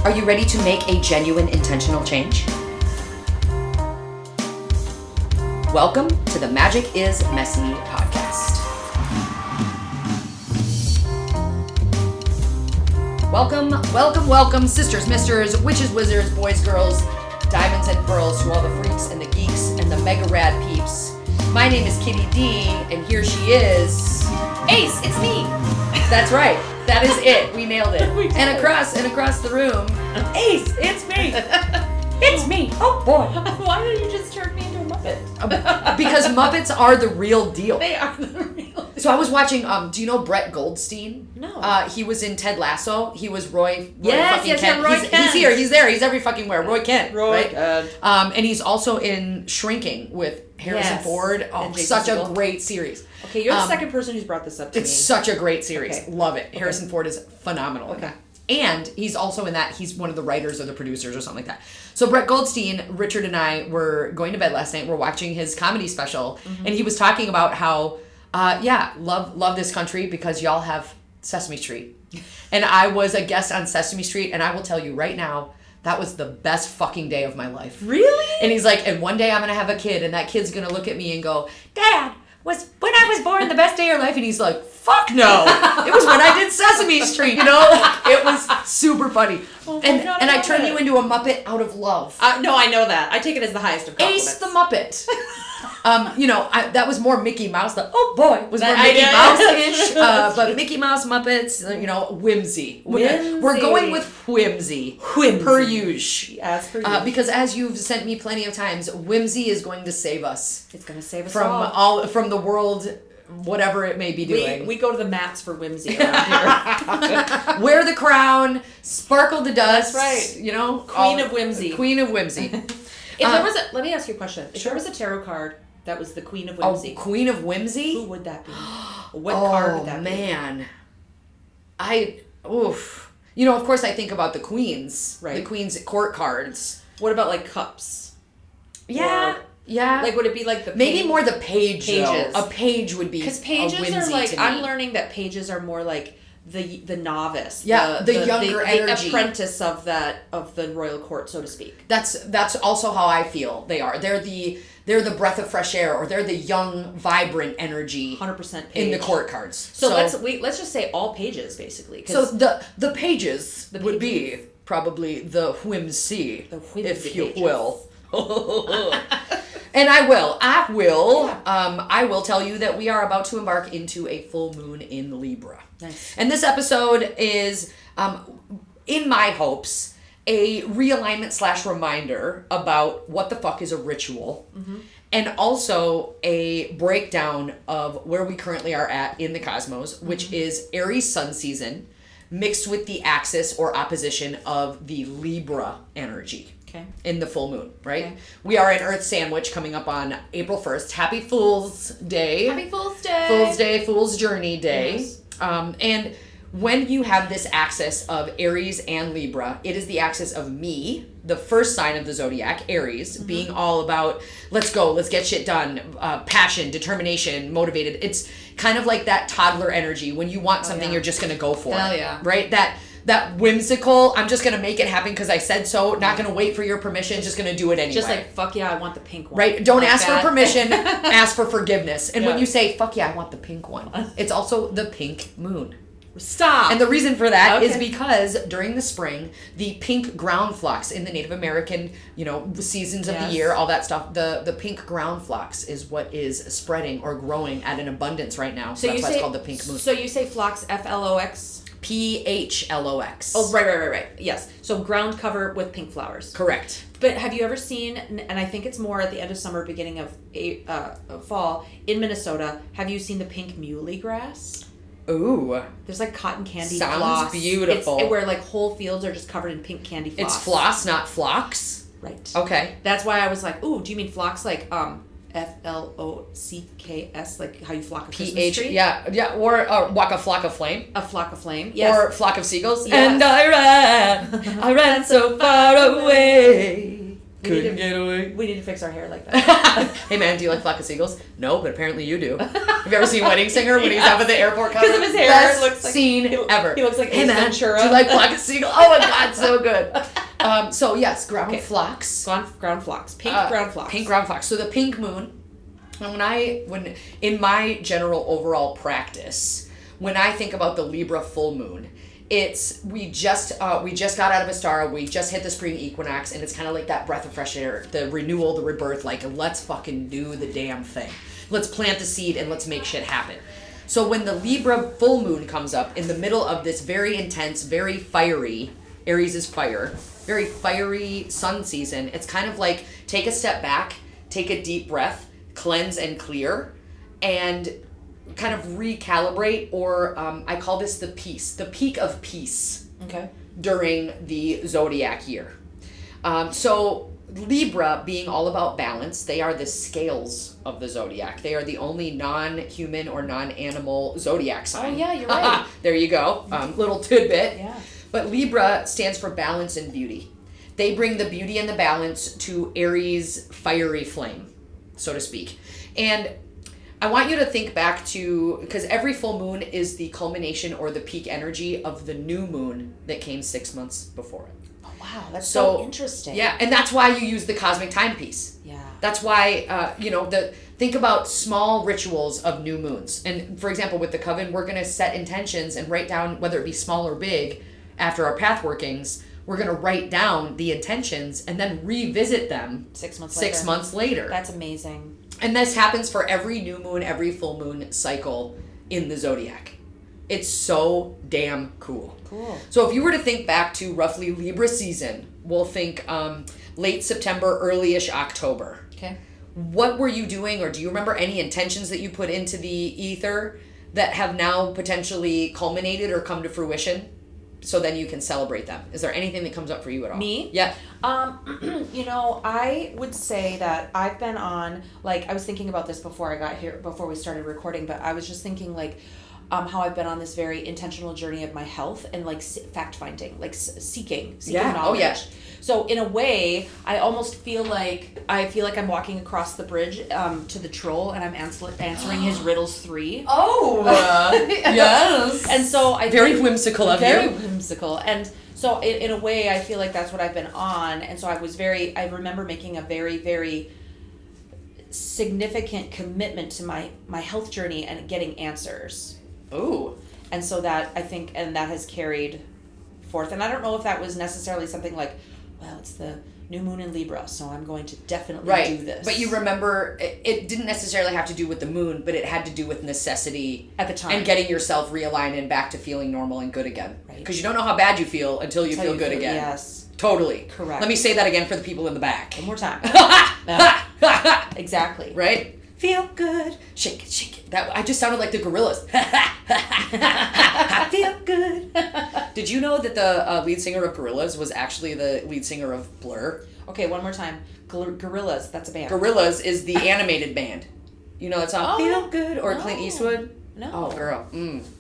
Are you ready to make a genuine intentional change? Welcome to the Magic is Messy podcast. Welcome, sisters, misters, witches, wizards, boys, girls, diamonds and pearls, to all the freaks and the geeks and the mega rad peeps. My name is Kitty D, and here she is. Ace, it's me. That's right. That is it. We nailed it. And across the room, Ace, it's me. it's me. Oh boy. Why don't you just turn me into a Muppet? Because Muppets are the real deal. They are the real deal. So I was watching, do you know Brett Goldstein? No. He was in Ted Lasso. He was Roy Yes, fucking yes, Kent. yeah, Roy He's Kent. here, he's there, he's every fucking where. Roy Kent, Roy right? Kent. And he's also in Shrinking with Harrison Yes. Ford. Oh, And Jason such a Segel. great series. Okay, you're the second person who's brought this up to It's me. such a great series. Okay. Love it. Okay. Harrison Ford is phenomenal. Okay. And he's also in that, he's one of the writers or the producers or something like that. So Brett Goldstein, Richard and I were going to bed last night. We're watching his comedy special. Mm-hmm. And he was talking about how, love this country because y'all have Sesame Street. And I was a guest on Sesame Street. And I will tell you right now, that was the best fucking day of my life. Really? And he's like, and one day I'm going to have a kid. And that kid's going to look at me and go, Dad, was when I was born the best day of your life? And he's like, fuck no. It was when I did Sesame Street, you know? It was super funny. Oh my and God, and I love turn it. you into a Muppet out of love. No, I know that. I take it as the highest of compliments. Ace the Muppet. That was more Mickey Mouse. Was more Mickey Yeah. Mouse-ish. But Mickey Mouse Muppets, whimsy. We're going with whimsy. Per usual. As per you. Because as you've sent me plenty of times, whimsy is going to save us It's going to save us from the world, whatever it may be doing. We go to the mats for whimsy around here. Wear the crown, sparkle the dust. That's right. Queen of whimsy. Queen of whimsy. Let me ask you a question. If Sure. there was a tarot card that was the Queen of Oh, Whimsy, Queen of whimsy? who would that be? What card would that be? Oh, man. Of course I think about the queens. Right. The queen's court cards. What about like cups? Yeah. Yeah. Like, would it be like the maybe page? more the page. Pages. Though. A page would be Because a pages whimsy are like, to me. I'm learning that pages are more like the novice. Yeah, the younger energy. The apprentice of the royal court, so to speak. That's also how I feel they are. They're the breath of fresh air, or they're the young, vibrant energy 100% page. in the court cards. So let's just say all pages, basically. So the pages would be probably the whimsy, if you pages. will. And I will. Yeah. I will tell you that we are about to embark into a full moon in Libra. Nice. And this episode is, in my hopes, a realignment / reminder about what the fuck is a ritual. Mm-hmm. And also a breakdown of where we currently are at in the cosmos, which is Aries sun season mixed with the axis or opposition of the Libra energy. Okay. In the full moon, right? Okay. We are in Earth Sandwich coming up on April 1st. Happy Fool's Day. Happy Fool's Day. Fool's Day, Fool's Journey Day. Yes. And when you have this axis of Aries and Libra, it is the axis of me, the first sign of the zodiac, Aries, being all about let's go, let's get shit done, passion, determination, motivated. It's kind of like that toddler energy. When you want something, you're just going to go for Hell it. yeah. Right? That whimsical, I'm just going to make it happen because I said so, not going to wait for your permission, just going to do it anyway. Just like, fuck yeah, I want the pink one. Right? Don't Like ask that. for permission, ask for forgiveness. And when Yeah. you say, fuck yeah, I want the pink one, it's also the pink moon. Stop. And the reason for that is Okay. because during the spring, the pink ground flux in the Native American, seasons of the Yes. year, all that stuff, the pink ground flux is what is spreading or growing at an abundance right now. So that's why it's called the pink moon. So you say phlox, Flox? PHLOX. Oh, right. Yes. So ground cover with pink flowers. Correct. But have you ever seen, and I think it's more at the end of summer, beginning of fall, in Minnesota, have you seen the pink muley grass? Ooh. There's like cotton candy Sounds floss. beautiful. Where like whole fields are just covered in pink candy floss. It's floss, not flocks. Right. Okay. That's why I was like, ooh, do you mean flocks like FLOCKS, like how you flock a Christmas tree? Yeah, or walk a flock of flame. A flock of flame, yes. Or flock of seagulls. Yes. And I ran so far away. Couldn't get away. We need to fix our hair like that. Hey man, do you like Flock of Seagulls? No, but apparently you do. Have you ever seen Wedding Singer when he's up at the airport cover? Because of his hair. Best looks like, scene ever. He looks like Hey Ace man, Ventura. do you like Flock of Seagulls? Oh my god, so good. So yes, ground flocks. Ground flocks. Pink ground flocks. Pink ground flocks. So the pink moon, when in my general overall practice, when I think about the Libra full moon, it's we just got out of a star, we just hit the spring equinox, and it's kind of like that breath of fresh air, the renewal, the rebirth, like let's fucking do the damn thing. Let's plant the seed and let's make shit happen. So when the Libra full moon comes up in the middle of this very intense, very fiery, Aries is fire, very fiery sun season, it's kind of like take a step back, take a deep breath, cleanse and clear, and kind of recalibrate, or I call this the peak of peace. Okay. During the zodiac year. So Libra being all about balance, they are the scales of the zodiac. They are the only non-human or non-animal zodiac sign. Oh yeah, you're right. There you go. Little tidbit. Yeah. But Libra stands for balance and beauty. They bring the beauty and the balance to Aries' fiery flame, so to speak. And I want you to think back to, because every full moon is the culmination or the peak energy of the new moon that came 6 months before it. Oh, wow, that's so interesting. Yeah, and that's why you use the cosmic timepiece. Yeah. That's why, think about small rituals of new moons. And for example, with the coven, we're going to set intentions and write down, whether it be small or big, after our path workings, we're going to write down the intentions and then revisit them 6 months 6 months later. That's amazing. And this happens for every new moon, every full moon cycle in the zodiac. It's so damn cool. Cool. So if you were to think back to roughly Libra season, we'll think late September, early-ish October. Okay. What were you doing, or do you remember any intentions that you put into the ether that have now potentially culminated or come to fruition? So then you can celebrate them. Is there anything that comes up for you at all? Me? Yeah. I would say that I've been on, like, I was thinking about this before I got here, before we started recording, but I was just thinking, like, how I've been on this very intentional journey of my health and, like, fact-finding, like, seeking knowledge. Oh, yeah. So in a way, I almost feel like I'm walking across the bridge to the troll, and I'm answering his riddles 3. Oh, yes. And so very whimsical of you. Very whimsical. And so in a way, I feel like that's what I've been on. And so I remember making a very, very significant commitment to my health journey and getting answers. Ooh. And so that, I think, and that has carried forth. And I don't know if that was necessarily something like, well, it's the new moon in Libra, so I'm going to definitely do this. But you remember, it didn't necessarily have to do with the moon, but it had to do with necessity. At the time. And getting yourself realigned and back to feeling normal and good again. Right. Because you don't know how bad you feel until you feel good again. Yes. Totally. Correct. Let me say that again for the people in the back. One more time. Exactly. Right? Feel good. Shake it, shake it. That, I just sounded like the Gorillas. I feel good. Did you know that the lead singer of Gorillaz was actually the lead singer of Blur? Okay, one more time. Gorillas, that's a band. Gorillaz is the animated band. You know that song? Oh, Feel Good? Or no. Clint Eastwood? No. Oh, girl.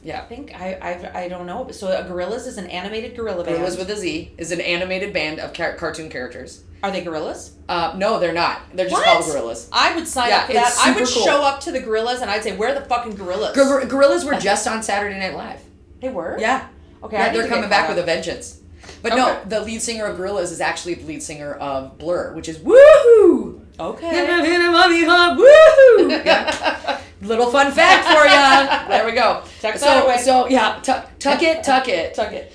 Yeah. I think I don't know. So a Gorillas is an animated gorilla band. Gorillas with a Z is an animated band of cartoon characters. Are they gorillas? No, they're not. They're just What? called Gorillas. I would sign up for that. it's I would super cool. show up to the Gorillas and I'd say, "Where are the fucking gorillas?" Gorillas were just on Saturday Night Live. They were? Yeah. Okay. Yeah, I need they're to coming get back caught with a up. vengeance. But Okay. no, the lead singer of Gorillaz is actually the lead singer of Blur, which is woohoo! Okay. Woohoo! Yeah. Little fun fact for you. There we go. Tuck that away. So yeah, tuck it. Tuck it.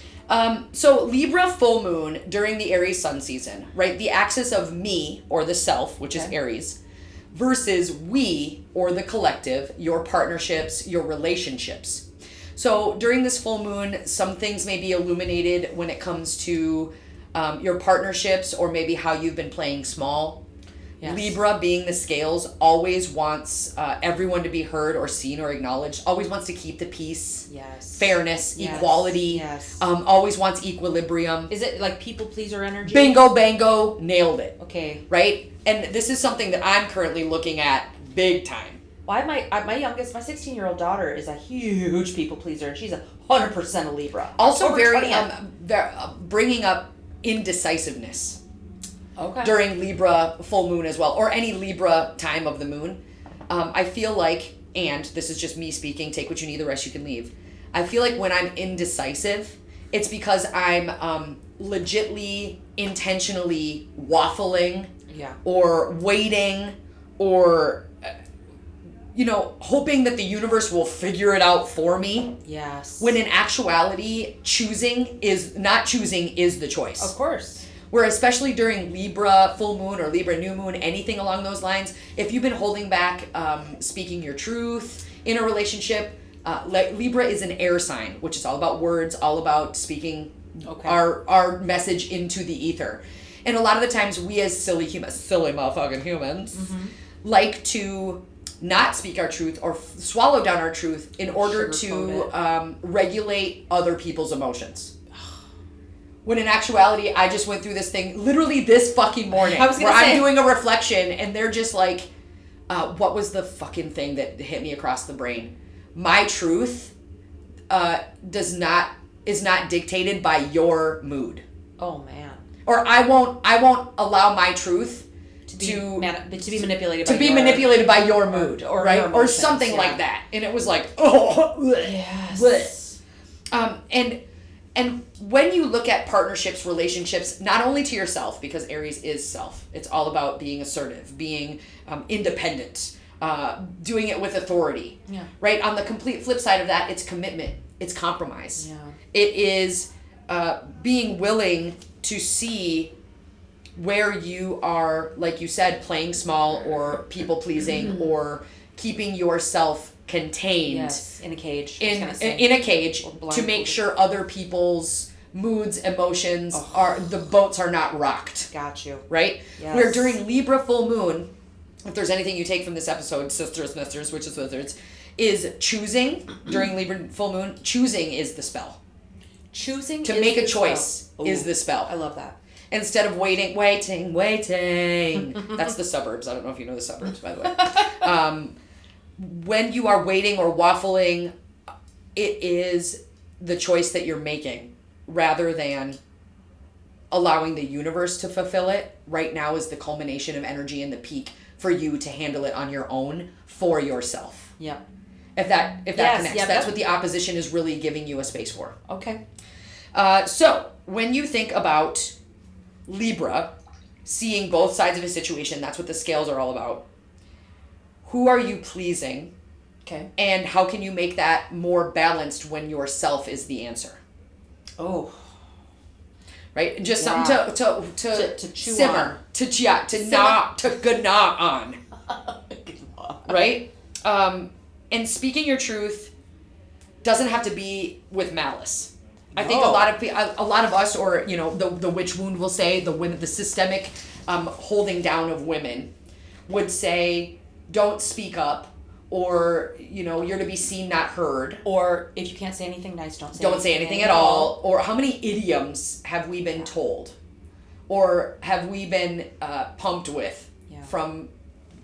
So Libra full moon during the Aries sun season, right? The axis of me, or the self, which is Aries, versus we, or the collective, your partnerships, your relationships. So during this full moon, some things may be illuminated when it comes to your partnerships, or maybe how you've been playing small. Yes. Libra, being the scales, always wants everyone to be heard or seen or acknowledged, always wants to keep the peace, fairness, equality, always wants equilibrium. Is it like people pleaser energy? Bingo, bango, nailed it. Okay. Right? And this is something that I'm currently looking at big time. Well, my youngest, my 16-year-old daughter is a huge people pleaser, and she's 100% a Libra. Also very bringing up indecisiveness. during Libra full moon as well, or any Libra time of the moon. I feel like, and this is just me speaking, take what you need, the rest you can leave. I feel like when I'm indecisive, it's because I'm legitly, intentionally waffling or waiting or, hoping that the universe will figure it out for me. Yes. When in actuality, choosing is the choice. Of course. Where especially during Libra full moon or Libra new moon, anything along those lines, if you've been holding back speaking your truth in a relationship, Libra is an air sign, which is all about words, all about speaking our message into the ether. And a lot of the times we as silly motherfucking humans, like to not speak our truth or swallow down our truth in order to regulate other people's emotions. When in actuality, I just went through this thing literally this fucking morning where I'm doing a reflection and they're just like, what was the fucking thing that hit me across the brain? My truth is not dictated by your mood. Oh man. Or I won't allow my truth to be manipulated by your mood, or right? Your emotions, or something like that. And it was like, oh, yes. And when you look at partnerships, relationships, not only to yourself, because Aries is self, it's all about being assertive, being independent, doing it with authority, right? On the complete flip side of that, it's commitment, it's compromise. It is being willing to see where you are, like you said, playing small or people pleasing or keeping yourself contained in a cage. In a cage to make sure other people's moods, emotions the boats are not rocked. Got you. Right? Yes. Where during Libra full moon, if there's anything you take from this episode, sisters, misters, witches, wizards, is choosing during Libra full moon. Choosing is the spell. Choosing to make a choice is the spell. I love that. Instead of waiting. That's the suburbs. I don't know if you know the suburbs, by the way. When you are waiting or waffling, it is the choice that you're making rather than allowing the universe to fulfill it. Right now is the culmination of energy and the peak for you to handle it on your own for yourself. Yeah. If that connects. Yep. That's what the opposition is really giving you a space for. Okay. So when you think about Libra, seeing both sides of a situation, that's what the scales are all about. Who are you pleasing? Okay. And how can you make that more balanced when yourself is the answer? Oh. Right? Just something to chew simmer, on. to gnaw on. Right? And speaking your truth doesn't have to be with malice. I think a lot of us, or the witch wound will say, the systemic holding down of women would say, don't speak up, or you're to be seen, not heard, or if you can't say anything nice, don't say anything at all. Or how many idioms have we been told, or have we been pumped with from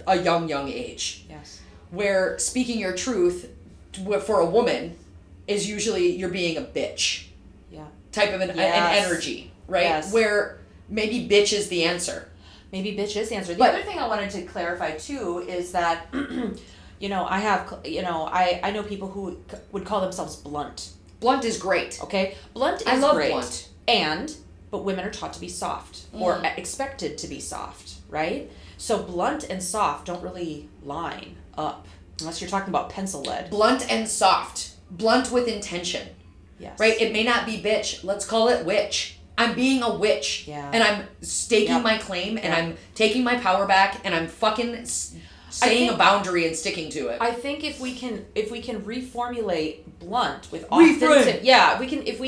a young age? Yes. Where speaking your truth for a woman is usually you're being a bitch. Type of an energy, right? Yes. Where maybe bitch is the answer. Maybe bitch is the answer. The other thing I wanted to clarify too is that, I know people who would call themselves blunt. Blunt is great. Okay? Blunt is great. I love blunt. But women are taught to be soft or expected to be soft, right? So blunt and soft don't really line up unless you're talking about pencil lead. Blunt and soft. Blunt with intention. Yes. Right? It may not be bitch. Let's call it witch. I'm being a witch. Yeah. And I'm staking my claim and I'm taking my power back and I'm fucking saying a boundary and sticking to it. I think if we can reformulate blunt with authentic, if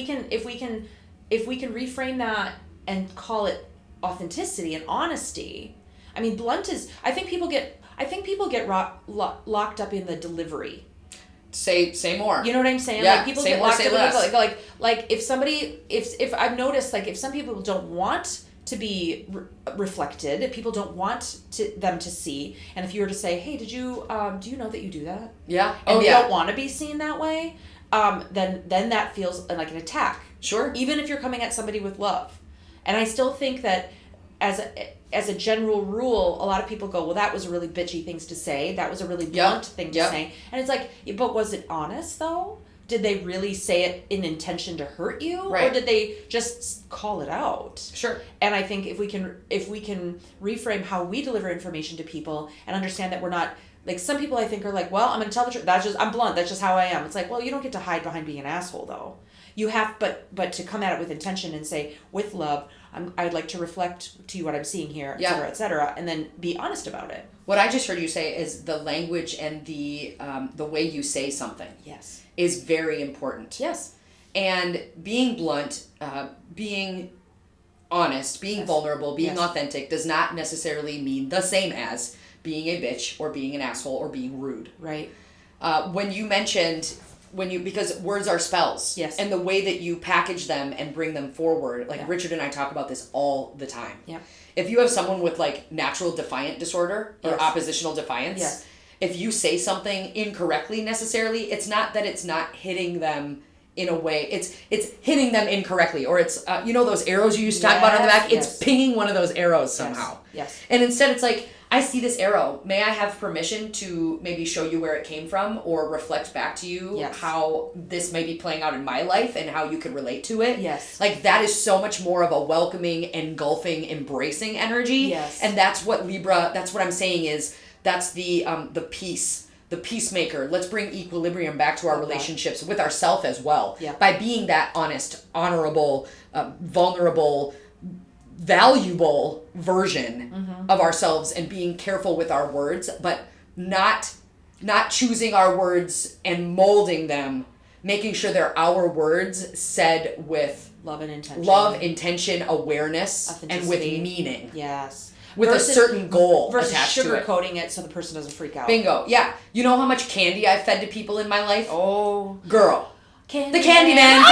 we can reframe that and call it authenticity and honesty. I mean, blunt is. I think people get locked up in the delivery. Say more. You know what I'm saying? Yeah, like people say get more, locked say up less. Like if somebody if I've noticed, like if some people don't want to be reflected, if people don't want them to see, and if you were to say, hey, did you do you know that you do that? Yeah. And they don't want to be seen that way, then that feels like an attack. Sure. Even if you're coming at somebody with love. And I still think that as a general rule, a lot of people go, well, that was a really bitchy things to say. That was a really blunt thing to say. And it's like, but was it honest though? Did they really say it in intention to hurt you, or did they just call it out? Sure. And I think if we can reframe how we deliver information to people and understand that we're not, like, some people I think are like, well, I'm going to tell the truth. I'm blunt. That's just how I am. It's like, well, you don't get to hide behind being an asshole though. You have, but to come at it with intention and say, with love, I'd like to reflect to you what I'm seeing here, et cetera, and then be honest about it. What I just heard you say is the language and the way you say something. Yes. Is very important. Yes. And being blunt, being honest, being vulnerable, being authentic does not necessarily mean the same as being a bitch or being an asshole or being rude. Right. When you mentioned, because words are spells. Yes. And the way that you package them and bring them forward, like Richard and I talk about this all the time. Yeah. If you have someone with like natural defiant disorder or oppositional defiance, if you say something incorrectly necessarily, it's not that it's not hitting them in a way, it's hitting them incorrectly, or it's, those arrows you used to talk about on the back, it's pinging one of those arrows somehow. Yes. And instead it's like, I see this arrow. May I have permission to maybe show you where it came from or reflect back to you how this may be playing out in my life and how you could relate to it? Yes. Like, that is so much more of a welcoming, engulfing, embracing energy. Yes. And that's what Libra, that's what I'm saying is, that's the peace, the peacemaker. Let's bring equilibrium back to our relationships with ourselves as well. Yeah. By being that honest, honorable, vulnerable, valuable version of ourselves, and being careful with our words, but not choosing our words and molding them, making sure they're our words said with love, intention, awareness, and with meaning. Yes. With a certain goal versus attached to it. sugarcoating it so the person doesn't freak out. Bingo. Yeah. You know how much candy I've fed to people in my life? Oh. Girl. Candy the Candyman.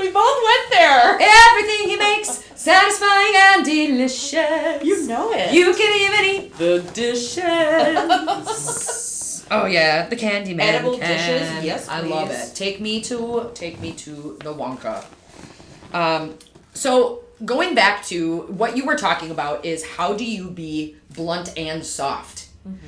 We both went there. Everything he makes satisfying and delicious. You know it. You can even eat the dishes. Oh yeah, the Candyman. Edible dishes. Yes, I please. love it. Take me to the Wonka. So going back to what you were talking about is how do you be blunt and soft?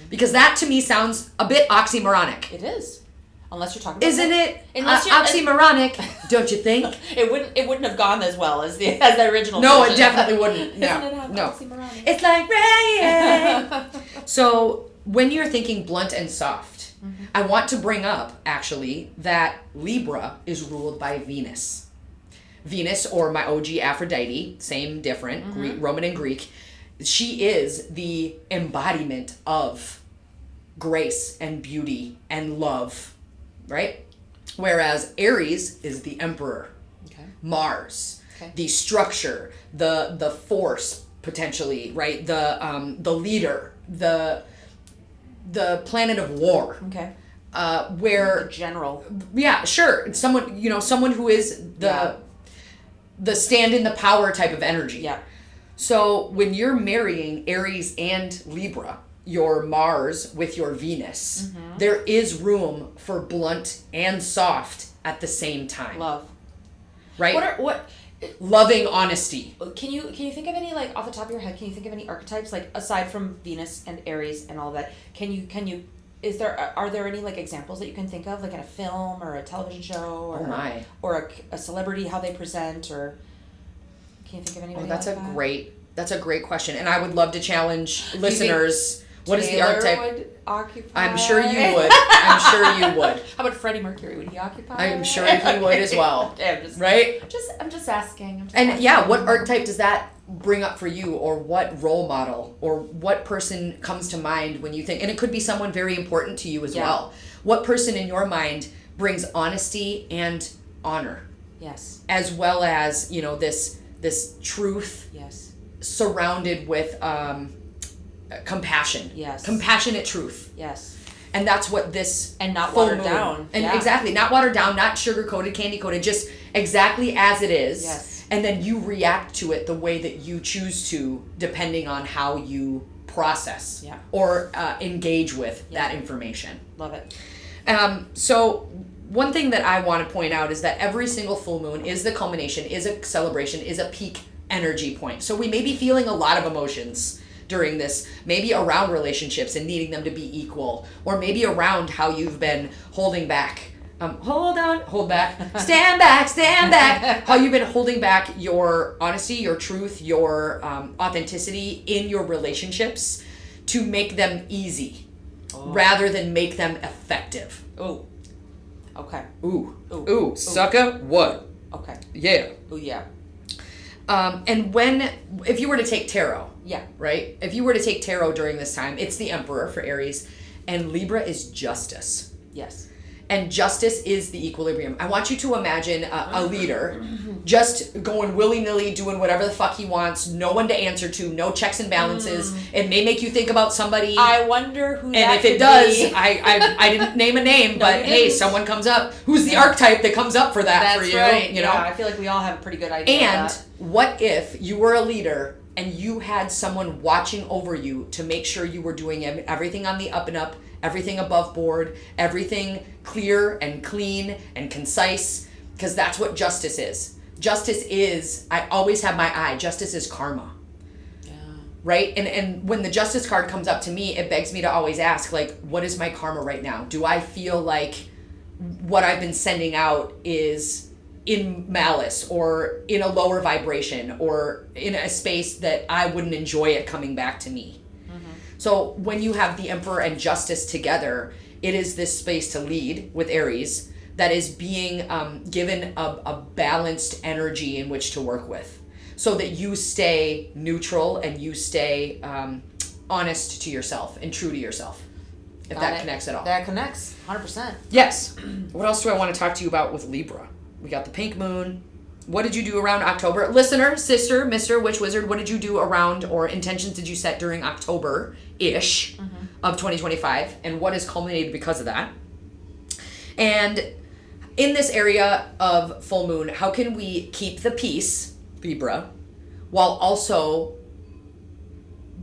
Because that to me sounds a bit oxymoronic. It is. Unless you're talking about Isn't it oxymoronic, don't you think? It wouldn't have gone as well as the original No, version. it definitely wouldn't. No. Isn't it oxymoronic? It's like rain. So when you're thinking blunt and soft, I want to bring up actually that Libra is ruled by Venus. Venus, or my OG Aphrodite, same, different, Greek, Roman and Greek, she is the embodiment of grace and beauty and love, right? Whereas Aries is the emperor, Mars, the structure, the force potentially, right? The leader, the planet of war. Okay. Where the general. Yeah, sure. Someone who is the stand in the power type of energy. Yeah. So when you're marrying Aries and Libra, your Mars with your Venus, there is room for blunt and soft at the same time. Love. Right? Loving honesty. Can you think of any, like, off the top of your head, can you think of any archetypes, like, aside from Venus and Aries and all that? Are there any, like, examples that you can think of, like in a film or a television show or a celebrity, how they present, or can you think of anybody? That's a great question, and I would love to challenge listeners. What is the archetype? Would occupy? I'm sure you would. How about Freddie Mercury? Would he occupy? I'm sure he would as well. Right? I'm just asking. What archetype does that bring up for you, or what role model, or what person comes to mind when you think, and it could be someone very important to you as well. What person in your mind brings honesty and honor? Yes. As well as, this truth. Yes. Surrounded with compassion. Yes. Compassionate truth. Yes. And that's what this and not watered down. And exactly, not watered down, not sugar coated, candy coated, just exactly as it is. Yes. And then you react to it the way that you choose to, depending on how you process or engage with that information. Love it. So one thing that I want to point out is that every single full moon is the culmination, is a celebration, is a peak energy point. So we may be feeling a lot of emotions during this, maybe around relationships and needing them to be equal, or maybe around how you've been holding back. Hold back, stand back. How you've been holding back your honesty, your truth, your authenticity in your relationships to make them easy rather than make them effective. Oh. Okay. Ooh. Sucker, what? Okay. Yeah. Oh, yeah. And if you were to take tarot, yeah, right? If you were to take tarot during this time, it's the Emperor for Aries, and Libra is justice. Yes. And justice is the equilibrium. I want you to imagine a leader just going willy-nilly, doing whatever the fuck he wants, no one to answer to, no checks and balances. It may make you think about somebody. I wonder who that And if could it does, be. I didn't name a name, but hey, someone comes up. Who's the archetype that comes up for that for you? Right. You know? Yeah, I feel like we all have a pretty good idea And of that. what if you were a leader and you had someone watching over you to make sure you were doing everything on the up and up, everything above board, everything clear and clean and concise, because that's what justice is. Justice is, I always have my eye, justice is karma. Yeah. Right? And when the justice card comes up to me, it begs me to always ask, like, what is my karma right now? Do I feel like what I've been sending out is in malice or in a lower vibration or in a space that I wouldn't enjoy it coming back to me? So when you have the Emperor and Justice together, it is this space to lead with Aries that is being given a balanced energy in which to work with, so that you stay neutral and you stay honest to yourself and true to yourself. If that connects at all. That connects, 100%. Yes. What else do I want to talk to you about with Libra? We got the pink moon. What did you do around October? Listener, sister, Mr. Witch Wizard, what did you do around, or intentions did you set during October-ish of 2025? And what is culminated because of that? And in this area of full moon, how can we keep the peace, Libra, while also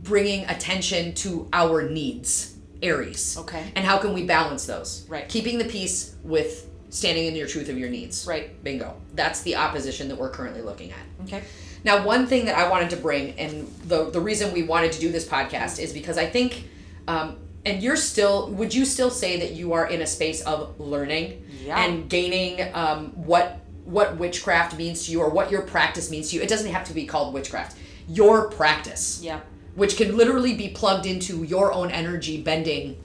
bringing attention to our needs, Aries? Okay. And how can we balance those? Right. Keeping the peace with standing in your truth of your needs. Right. Bingo. That's the opposition that we're currently looking at. Okay. Now, one thing that I wanted to bring, and the reason we wanted to do this podcast is because I think, and would you still say that you are in a space of learning and gaining what witchcraft means to you, or what your practice means to you? It doesn't have to be called witchcraft. Your practice. Yeah. Which can literally be plugged into your own energy, bending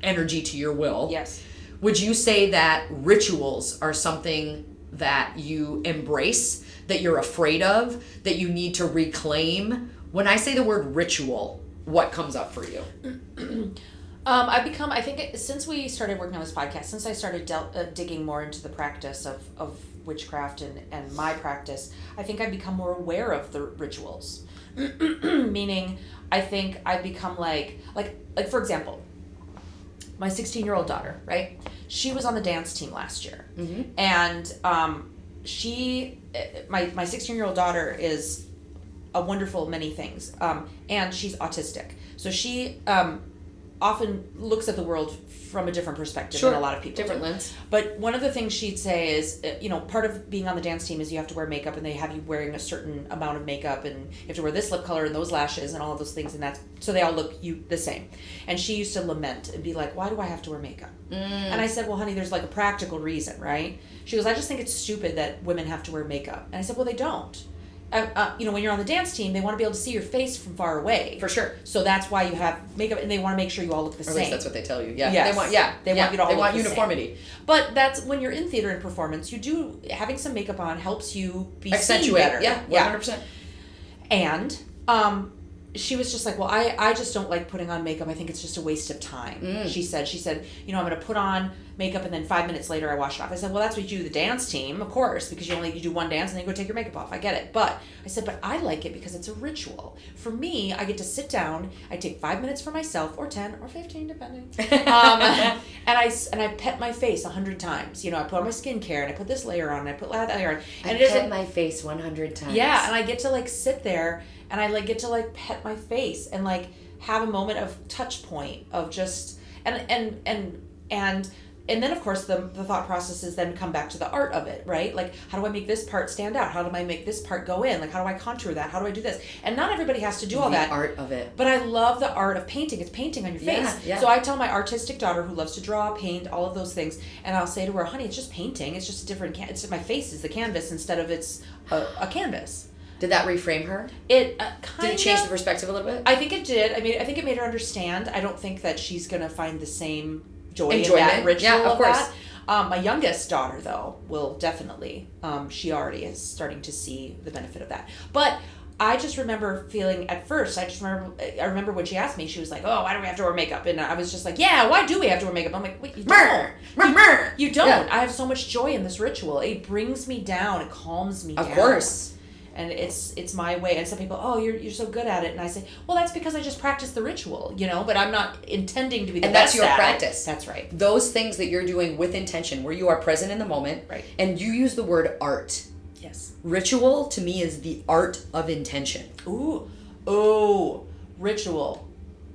energy to your will. Yes. Would you say that rituals are something that you embrace, that you're afraid of, that you need to reclaim? When I say the word ritual, what comes up for you? I think since we started working on this podcast, since I started digging more into the practice of witchcraft and my practice, I think I've become more aware of the rituals. Meaning, I think I've become like for example, my 16-year-old daughter, right? She was on the dance team last year. Mm-hmm. And my 16-year-old daughter is a wonderful many things. And she's autistic. So she often looks at the world from a different perspective than a lot of people. Different lens. But one of the things she'd say is, part of being on the dance team is you have to wear makeup, and they have you wearing a certain amount of makeup, and you have to wear this lip color and those lashes and all of those things, and so they all look the same. And she used to lament and be like, why do I have to wear makeup? And I said, well, honey, there's like a practical reason, right? She goes, I just think it's stupid that women have to wear makeup. And I said, well, they don't. When you're on the dance team, they want to be able to see your face from far away. For sure. So that's why you have makeup, and they want to make sure you all look the same. At least that's what they tell you. Yeah. Yes. They want you to all look the uniformity. same. But that's when you're in theater and performance, having some makeup on helps you be accentuate seen better. Yeah, 100%. And she was just like, well, I just don't like putting on makeup. I think it's just a waste of time. She said, I'm going to put on makeup and then 5 minutes later I wash it off. I said, well, that's what you do the dance team, of course, because you do one dance and then you go take your makeup off. I get it. But I said, but I like it because it's a ritual. For me, I get to sit down, I take 5 minutes for myself, or 10 or 15, depending. And I pet my face 100 times. I put on my skincare and I put this layer on and I put that layer on. And I pet my face 100 times. Yeah, and I get to sit there and I get to pet my face and have a moment of touch point of just and and then of course the thought processes then come back to the art of it, right? Like, how do I make this part stand out? How do I make this part go in? Like, how do I contour that? How do I do this? And not everybody has to do all that. The art of it. But I love the art of painting. It's painting on your face. Yeah. So I tell my artistic daughter who loves to draw, paint, all of those things, and I'll say to her, honey, it's just painting. It's just a different, it's my face is the canvas instead of it's a canvas. Did that reframe her? It Did it change the perspective a little bit? I think it did. I mean, I think it made her understand. I don't think that she's going to find the same enjoyment in that ritual of course. that. My youngest daughter, though, will definitely. She already is starting to see the benefit of that. But I just remember feeling at first. I remember when she asked me, she was like, "Oh, why do we have to wear makeup?" And I was just like, "Yeah, why do we have to wear makeup?" I'm like, "Wait, you don't. You don't. Yeah. I have so much joy in this ritual. It brings me down. It calms me down." Of course. And it's my way. And some people, "Oh, you're so good at it." And I say, "Well, that's because I just practice the ritual, but I'm not intending to be the and best that's your at practice. it." That's right. Those things that you're doing with intention, where you are present in the moment, right? And you use the word art. Yes. Ritual to me is the art of intention. Ritual.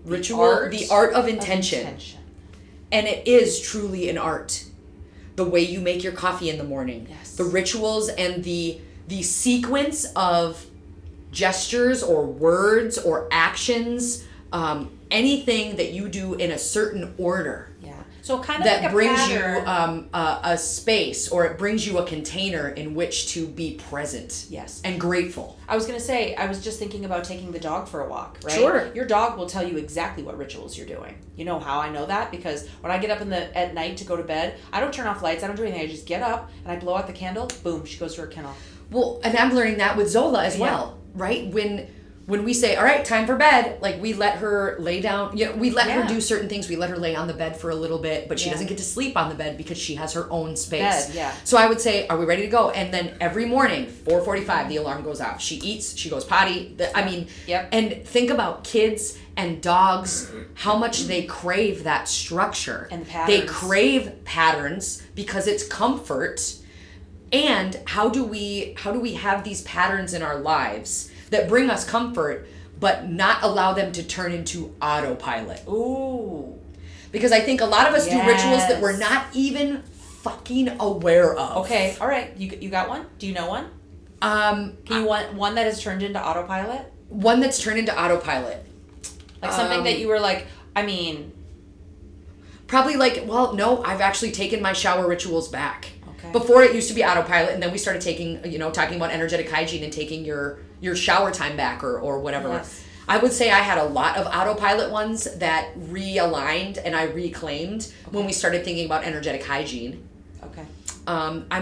The art of intention. And it is truly an art. The way you make your coffee in the morning. Yes. The rituals and the sequence of gestures or words or actions, anything that you do in a certain order. Yeah. So kind of that like a brings pattern. you a space, or it brings you a container in which to be present. Yes. And grateful. I was going to say, I was just thinking about taking the dog for a walk, right? Sure. Your dog will tell you exactly what rituals you're doing. You know how I know that? Because when I get up at night to go to bed, I don't turn off lights, I don't do anything. I just get up and I blow out the candle, boom, she goes to her kennel. Well, and I'm learning that with Zola as well, right? When we say, all right, time for bed, like we let her lay down, we let her do certain things. We let her lay on the bed for a little bit, but she doesn't get to sleep on the bed because she has her own space. So I would say, are we ready to go? And then every morning, 4:45, the alarm goes off. She eats, she goes potty. And think about kids and dogs, how much they crave that structure. And patterns. They crave patterns because it's comfort. And how do we have these patterns in our lives that bring us comfort, but not allow them to turn into autopilot? Ooh. Because I think a lot of us do rituals that we're not even fucking aware of. Okay, all right. You got one? Do you know one? Can you want one that has turned into autopilot? One that's turned into autopilot. Like something that you were like, probably like, well, no, I've actually taken my shower rituals back. Okay. Before it used to be autopilot, and then we started talking about energetic hygiene and taking your shower time back or whatever. Yes. I would say I had a lot of autopilot ones that realigned and I reclaimed when we started thinking about energetic hygiene. Okay.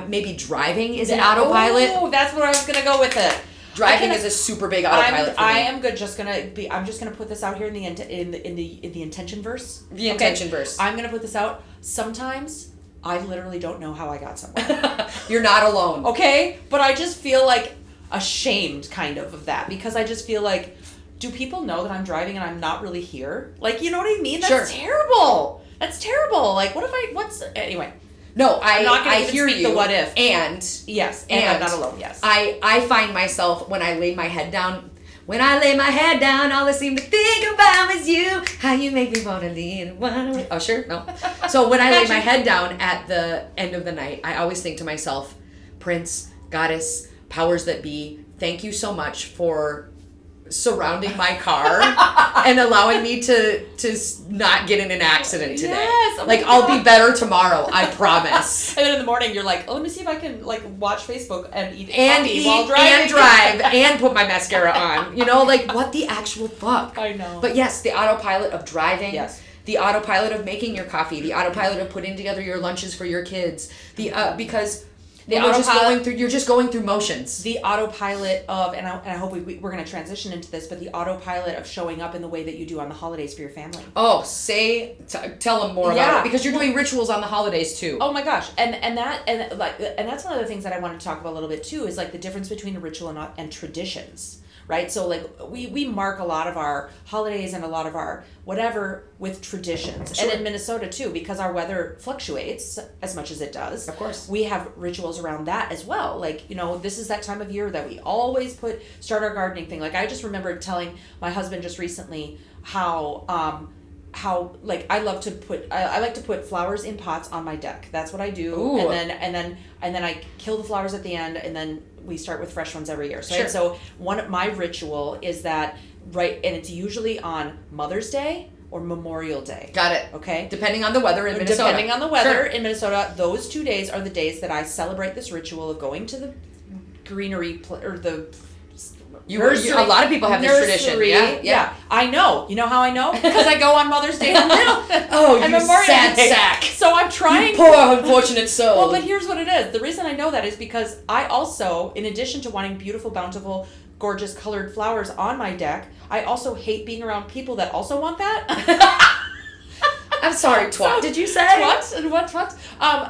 Maybe driving is an autopilot. Oh, that's where I was gonna go with it. Driving is a super big autopilot for me. I am good. I'm just gonna put this out here in the intention verse. The intention verse. I'm gonna put this out. Sometimes I literally don't know how I got somewhere. You're not alone. Okay, but I just feel like ashamed kind of that, because I just feel like, do people know that I'm driving and I'm not really here? Like, you know what I mean? That's terrible. That's terrible. Like, anyway. No, I'm not going to hear speak you. the what if. And I'm not alone. Yes. I find myself when I lay my head down. When I lay my head down, all I seem to think about is you. How you make me wanna lean. Oh, sure, no. So when I lay my head down at the end of the night, I always think to myself, Prince, Goddess, powers that be, thank you so much for surrounding my car and allowing me to not get in an accident today. Yes, oh like, I'll be better tomorrow, I promise. And then in the morning, you're like, oh, let me see if I can watch Facebook and eat while driving. And drive and put my mascara on. What the actual fuck? I know. But yes, the autopilot of driving. Yes. The autopilot of making your coffee. The autopilot of putting together your lunches for your kids. Because you're just going through motions. The autopilot of, and I hope we're going to transition into this, but the autopilot of showing up in the way that you do on the holidays for your family. Oh, tell them more about it, because you're doing rituals on the holidays too. Oh my gosh, and that's one of the things that I wanted to talk about a little bit too, is like the difference between a ritual and traditions. Right? So we mark a lot of our holidays and a lot of our whatever with traditions. Sure. And in Minnesota too, because our weather fluctuates as much as it does. Of course. We have rituals around that as well. This is that time of year that we always start our gardening thing. Like, I just remember telling my husband just recently how how like I like to put flowers in pots on my deck. That's what I do. Ooh. And then I kill the flowers at the end, and then we start with fresh ones every year. So Sure. so my ritual is that and it's usually on Mother's Day or Memorial Day. Got it. Okay. Depending on the weather in Minnesota. Depending on the weather Sure. in Minnesota, those 2 days are the days that I celebrate this ritual of going to the greenery or the nursery. A lot of people have this tradition. Yeah. I know. You know how I know? Because I go on Mother's Day and Oh, and you Memorial sad Day. sack. So I'm trying. You poor unfortunate soul. Well, but here's what it is. The reason I know that is because I also, in addition to wanting beautiful, bountiful, gorgeous colored flowers on my deck, I also hate being around people that also want that. I'm sorry, twat. So, did you say? What?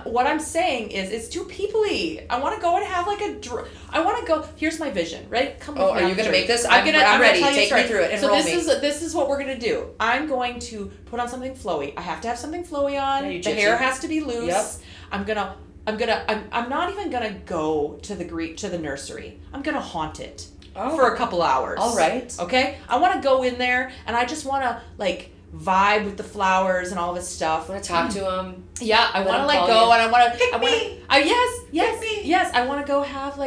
What I'm saying is, it's too peoply. I want to go and have like I want to go. Here's my vision, right? Come with me. Are you going to make this? I'm ready. tell you Take me through it. So Enroll this is what we're gonna do. I'm going to put on something flowy. I have to have something flowy on. Yeah, the hair has to be loose. Yep. I'm not even gonna go to the nursery. I'm gonna haunt it Oh. for a couple hours. All right. Okay. I want to go in there and I just want to like vibe with the flowers and all this stuff. I want to talk to him. Yeah, I want to like go and I want to. Yes. I want to go have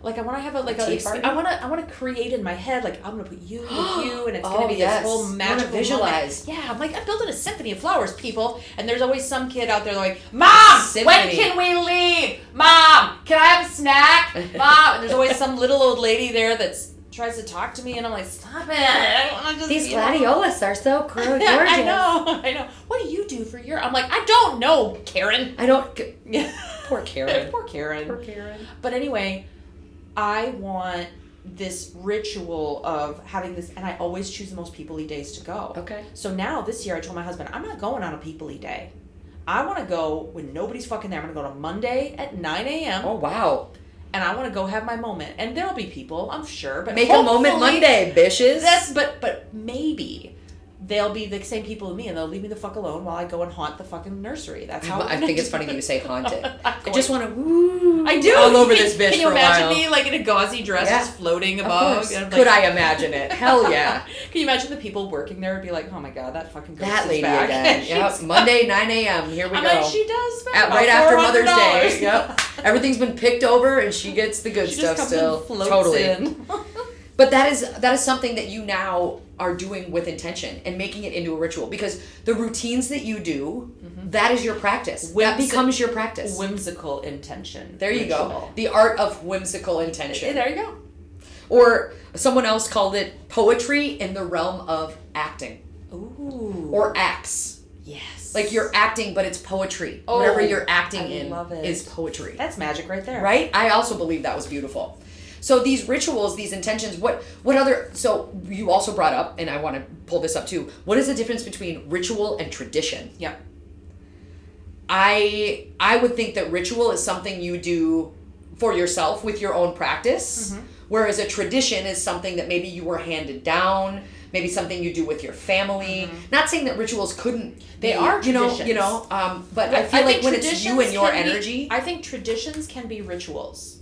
I want to have a tea party? I want to create in my head like I'm gonna put you with you and it's gonna be yes. this whole magical visualize. moment. Yeah, I'm building a symphony of flowers, people. And there's always some kid out there like, Mom, Symphony. when can we leave? Mom, can I have a snack? Mom, and there's always some little old lady there that's tries to talk to me and I'm like, stop it. I don't want to just These gladiolus are so gorgeous. I know. What do you do for your? I'm like, I don't know, Karen. I don't. Yeah. Poor Karen. Poor Karen. But anyway, I want this ritual of having this, and I always choose the most people-y days to go. Okay. So now this year I told my husband, I'm not going on a people-y day. I want to go when nobody's fucking there. I'm going to go to Monday at 9 a.m. Oh, wow. And I want to go have my moment. And there'll be people, I'm sure. But Make a moment Monday, bitches. But maybe they'll be the same people as me and they'll leave me the fuck alone while I go and haunt the fucking nursery. That's how I think it's funny that you say haunt it. I going- just want to woo. I do. All over this bitch Can you for a imagine while. me like in a gauzy dress just floating Of above? course. And, like, Could I imagine it? Hell yeah. Can you imagine the people working there would be like, oh my god, that fucking ghost That is lady back. again. Yep. Monday, 9 a.m. Here we I'm go. like, she does spend Right about after Mother's Day. $400. Yep. Everything's been picked over and she gets the good She stuff just comes still. and floats Totally. in. But that is something that you now are doing with intention and making it into a ritual because the routines that you do, that is your practice. That becomes your practice. Whimsical intention. There you ritual. go. The art of whimsical intention. There you go. Or someone else called it poetry in the realm of acting. Ooh. Or acts. Yes. Like you're acting, but it's poetry. Oh, whatever you're acting I in love it. is poetry. That's magic right there. Right? I also believe that was beautiful. So these rituals, these intentions, what other, so you also brought up, and I want to pull this up too, what is the difference between ritual and tradition? Yep. I would think that ritual is something you do for yourself with your own practice, whereas a tradition is something that maybe you were handed down, maybe something you do with your family. Not saying that rituals couldn't. They are traditions. But I feel like when it's traditions you and your can be- energy, I think traditions can be rituals.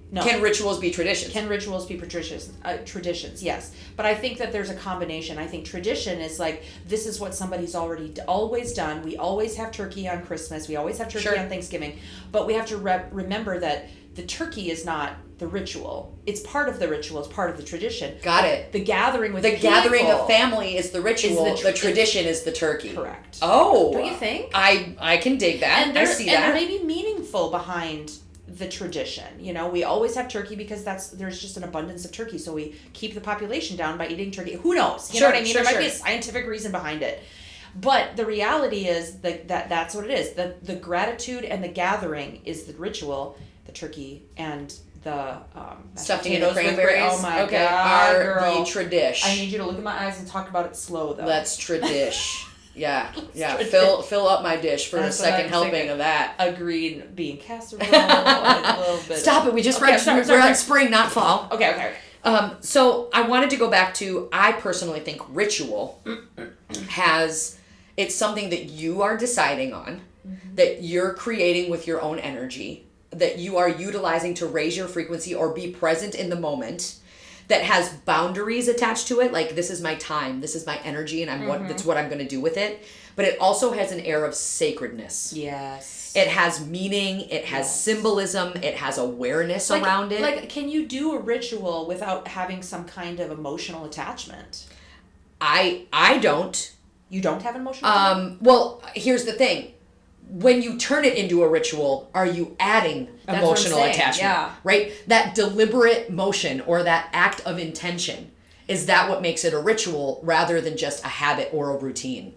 No. can rituals be traditions? Can rituals be traditions? Yes. But I think that there's a combination. I think tradition is like, this is what somebody's always done. We always have turkey on Christmas. We always have turkey on Thanksgiving. But we have to remember that the turkey is not the ritual. It's part of the ritual. It's part of the tradition. Got it. The gathering with The gathering of family is the ritual. The tradition is the turkey. Correct. Oh. Don't you think? I can dig that. And I see that. And there may be meaningful behind the tradition. We always have turkey because there's just an abundance of turkey, so we keep the population down by eating turkey. Who knows? You know what I mean? There might be a scientific reason behind it. But the reality is that's what it is. The gratitude and the gathering is the ritual, the turkey and the stuffed potatoes and with cranberries. Oh my okay, god, are girl. the tradish. I need you to look in my eyes and talk about it slow though. That's tradish. Yeah. Tradish. Fill up my dish for That's a what second I'm helping thinking. of that. Agreed. Being casserole, a little bit. Stop it. We just read. We're on spring, not fall. Okay. So I wanted to go back to, I personally think ritual it's something that you are deciding on, that you're creating with your own energy, that you are utilizing to raise your frequency or be present in the moment, that has boundaries attached to it, like this is my time, this is my energy, and that's what I'm going to do with it. But it also has an air of sacredness. Yes. It has meaning, it has symbolism, it has awareness around it. Like, can you do a ritual without having some kind of emotional attachment? I don't. You don't have an emotional attachment? Well, here's the thing. When you turn it into a ritual, are you adding emotional attachment? Yeah. Right? That deliberate motion or that act of intention, is that what makes it a ritual rather than just a habit or a routine?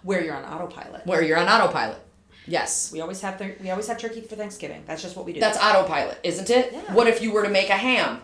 Where you're on autopilot. Where you're on autopilot. Yes. We always have turkey for Thanksgiving. That's just what we do. That's autopilot, isn't it? Yeah. What if you were to make a ham?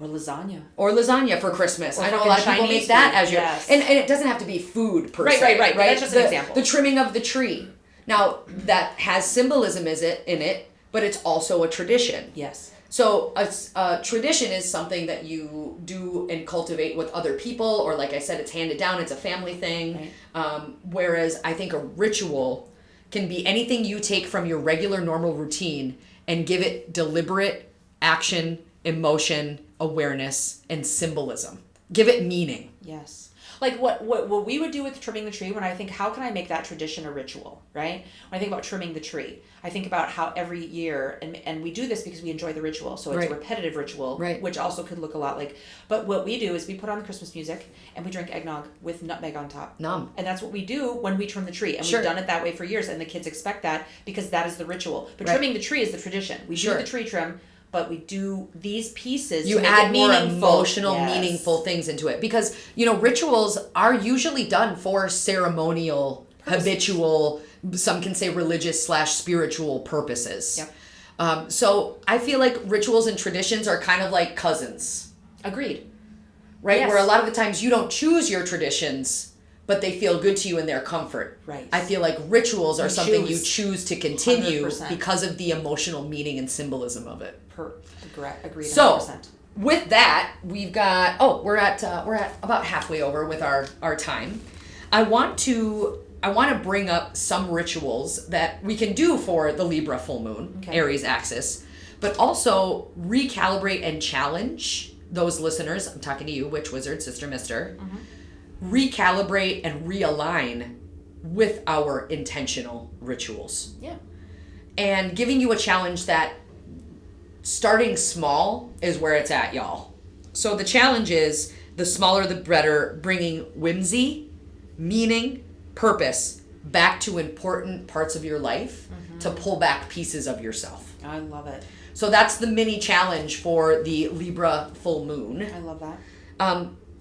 Or lasagna. Or lasagna for Christmas. Or I know a lot of people Chinese make that food. as your... Yes. And it doesn't have to be food per se. Right. That's just an example. The trimming of the tree. Now, that has symbolism in it, but it's also a tradition. Yes. So a tradition is something that you do and cultivate with other people, or like I said, it's handed down, it's a family thing. Right. Whereas I think a ritual can be anything you take from your regular normal routine and give it deliberate action, emotion, awareness, and symbolism. Give it meaning. Yes. Like what we would do with trimming the tree, when I think, how can I make that tradition a ritual, right? When I think about trimming the tree, I think about how every year, and we do this because we enjoy the ritual, so it's a repetitive ritual, which also could look a lot like, but what we do is we put on the Christmas music, and we drink eggnog with nutmeg on top. Nom. And that's what we do when we trim the tree, and we've done it that way for years, and the kids expect that because that is the ritual. But trimming the tree is the tradition. We do the tree trim, but we do these pieces. You add more emotional, meaningful things into it. Because, rituals are usually done for ceremonial, habitual, some can say religious/spiritual purposes. Yep. So I feel like rituals and traditions are kind of like cousins. Agreed. Right? Yes. Where a lot of the times you don't choose your traditions, but they feel good to you in their comfort. Right. I feel like rituals are something you choose to continue 100%. because of the emotional meaning and symbolism of it. Agreed. So, 100%. with that, we've got we're at about halfway over with our time. I want to bring up some rituals that we can do for the Libra full moon, Aries axis, but also recalibrate and challenge those listeners. I'm talking to you, witch, wizard, sister, mister. Recalibrate and realign with our intentional rituals. Yeah. And giving you a challenge that starting small is where it's at, y'all. So the challenge is the smaller the better, bringing whimsy, meaning, purpose back to important parts of your life to pull back pieces of yourself. I love it. So that's the mini challenge for the Libra full moon. I love that.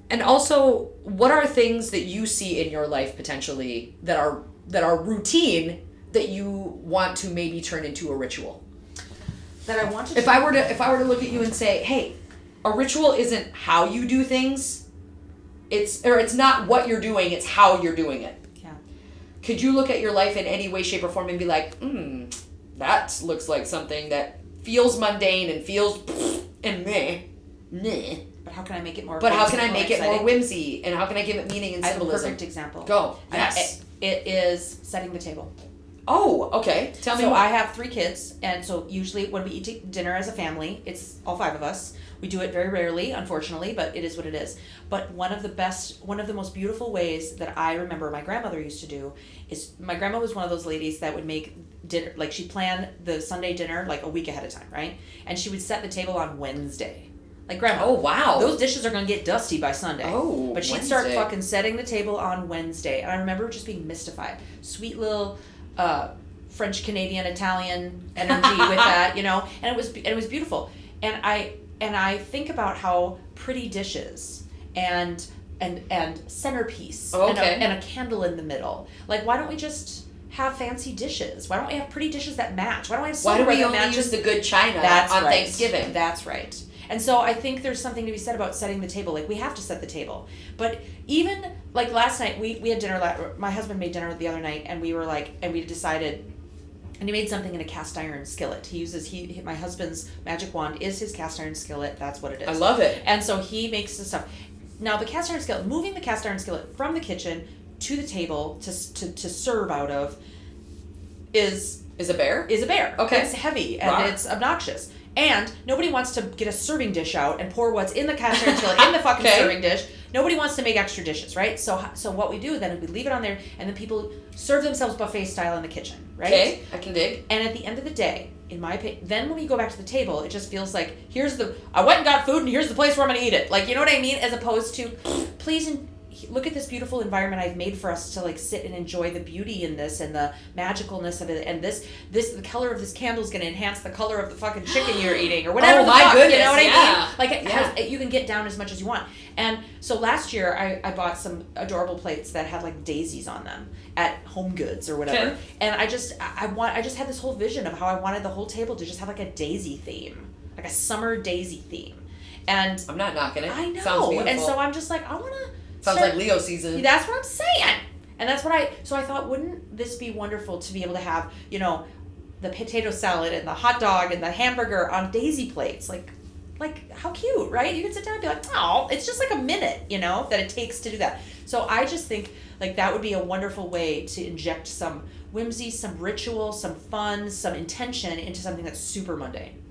And also, what are things that you see in your life potentially that are routine that you want to maybe turn into a ritual? That I want to. If I were to look at you and say, hey, a ritual isn't how you do things, it's not what you're doing, it's how you're doing it. Yeah. Could you look at your life in any way, shape, or form and be like, that looks like something that feels mundane and feels and meh. But how can I make it more? But how can I make it more whimsy, and how can I give it meaning and symbolism? I have a perfect example. Go. Yes. It is setting the table. Oh, okay. Tell me So more. I have 3 kids, and so usually when we eat dinner as a family, it's all 5 of us. We do it very rarely, unfortunately, but it is what it is. But one of the most beautiful ways that I remember my grandmother used to do is, my grandma was one of those ladies that would make dinner, like she'd plan the Sunday dinner like a week ahead of time, right? And she would set the table on Wednesday. Like, grandma. Oh, wow. Those dishes are going to get dusty by Sunday. Oh, but she'd Wednesday. start fucking setting the table on Wednesday. And I remember just being mystified. Sweet little French, Canadian, Italian energy with that, and it was beautiful. And I think about how pretty dishes and centerpiece and a candle in the middle. Like, why don't we just have fancy dishes? Why don't we have pretty dishes that match? Why don't we have Why do we that only matches use the good china on Thanksgiving? That's right. And so I think there's something to be said about setting the table. Like, we have to set the table. But even, like, last night, we had dinner, my husband made dinner the other night, and we decided, and he made something in a cast iron skillet. My husband's magic wand is his cast iron skillet. That's what it is. I love it. And so he makes the stuff. Now, the cast iron skillet, moving the cast iron skillet from the kitchen to the table to serve out of is a bear? Is a bear. Okay. It's heavy and it's obnoxious. And nobody wants to get a serving dish out and pour what's in the cast iron skillet in the fucking serving dish. Nobody wants to make extra dishes, right? So what we do then is we leave it on there, and then people serve themselves buffet style in the kitchen, right? Okay, I can dig. And at the end of the day, in my opinion, then when you go back to the table, it just feels like, I went and got food, and here's the place where I'm going to eat it. Like, you know what I mean? As opposed to, please look at this beautiful environment I've made for us to like sit and enjoy the beauty in this and the magicalness of it, and the color of this candle is going to enhance the color of the fucking chicken you're eating, or whatever. Oh my goodness, you know what I mean? Like it you can get down as much as you want. And so last year I bought some adorable plates that had like daisies on them at Home Goods or whatever. Okay. And I just had this whole vision of how I wanted the whole table to just have like a daisy theme, like a summer daisy theme. And I'm not knocking it. I know. Sounds beautiful. And so I'm just like, I want to. Sounds like Leo season. That's what I'm saying. And that's what so I thought, wouldn't this be wonderful to be able to have, the potato salad and the hot dog and the hamburger on daisy plates? Like how cute, right? You can sit down and be like, oh, it's just like a minute, that it takes to do that. So I just think like that would be a wonderful way to inject some whimsy, some ritual, some fun, some intention into something that's super mundane.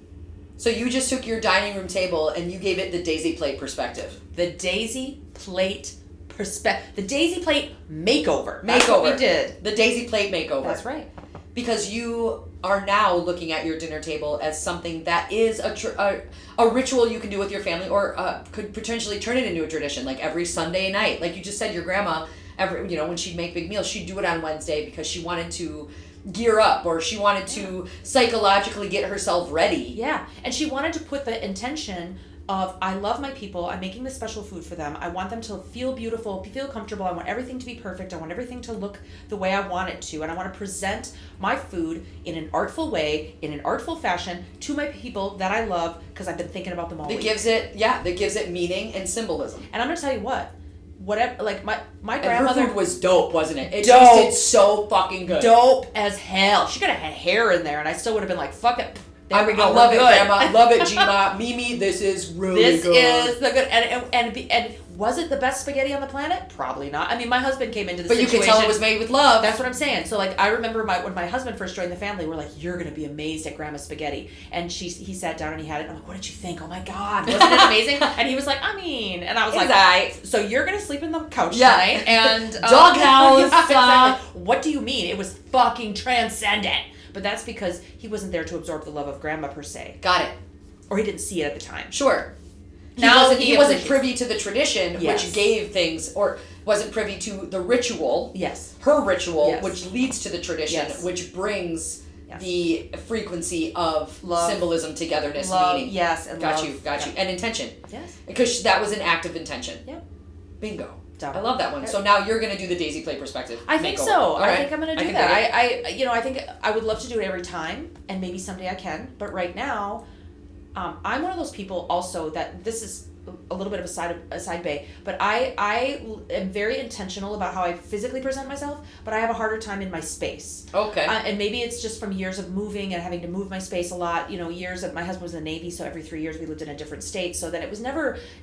So you just took your dining room table and you gave it the daisy plate perspective. The daisy plate the daisy plate makeover. That's what we did. The daisy plate makeover. That's right. Because you are now looking at your dinner table as something that is a ritual you can do with your family, or could potentially turn it into a tradition, like every Sunday night. Like you just said, your grandma, when she'd make big meals, she'd do it on Wednesday because she wanted to gear up, or she wanted to psychologically get herself ready. Yeah, and she wanted to put the intention of, I love my people, I'm making this special food for them, I want them to feel beautiful, feel comfortable, I want everything to be perfect, I want everything to look the way I want it to, and I want to present my food in an artful way, in an artful fashion, to my people that I love, because I've been thinking about them all week. That gives it meaning and symbolism. And I'm going to tell you whatever, like my grandmother. Her food was dope, wasn't it? It tasted so fucking good. Dope as hell. She could have had hair in there, and I still would have been like, fuck it. There we go. I love it, Grandma. Love it, Gma. Mimi, this is really good. This is the good. And was it the best spaghetti on the planet? Probably not. I mean, my husband came into the situation. But you can tell it was made with love. That's what I'm saying. So, like, I remember when my husband first joined the family, we're like, you're going to be amazed at Grandma's spaghetti. And he sat down and he had it. And I'm like, what did you think? Oh, my God. Wasn't it amazing? And he was like, and I was like, so you're going to sleep in the couch tonight? And doghouse. Exactly. What do you mean? It was fucking transcendent. But that's because he wasn't there to absorb the love of Grandma per se. Got it. Or he didn't see it at the time. Sure. He wasn't privy to the tradition, which gave things, or wasn't privy to the ritual. Yes. Her ritual, which leads to the tradition, which brings Yes. the frequency of love, symbolism, togetherness, love, meaning. Yes, and got love. you, and intention. Yes, because that was an act of intention. Yep. Bingo. Done. I love that one. So now you're going to do the daisy plate perspective. I think makeover. so. Right. I think I'm going to do that. I think I would love to do it every time, and maybe someday I can. But right now, I'm one of those people also that this is a little bit of a side bay, but I am very intentional about how I physically present myself, but I have a harder time in my space. Okay. And maybe it's just from years of moving and having to move my space a lot. Years of, my husband was in the Navy, so every 3 years we lived in a different state, so that it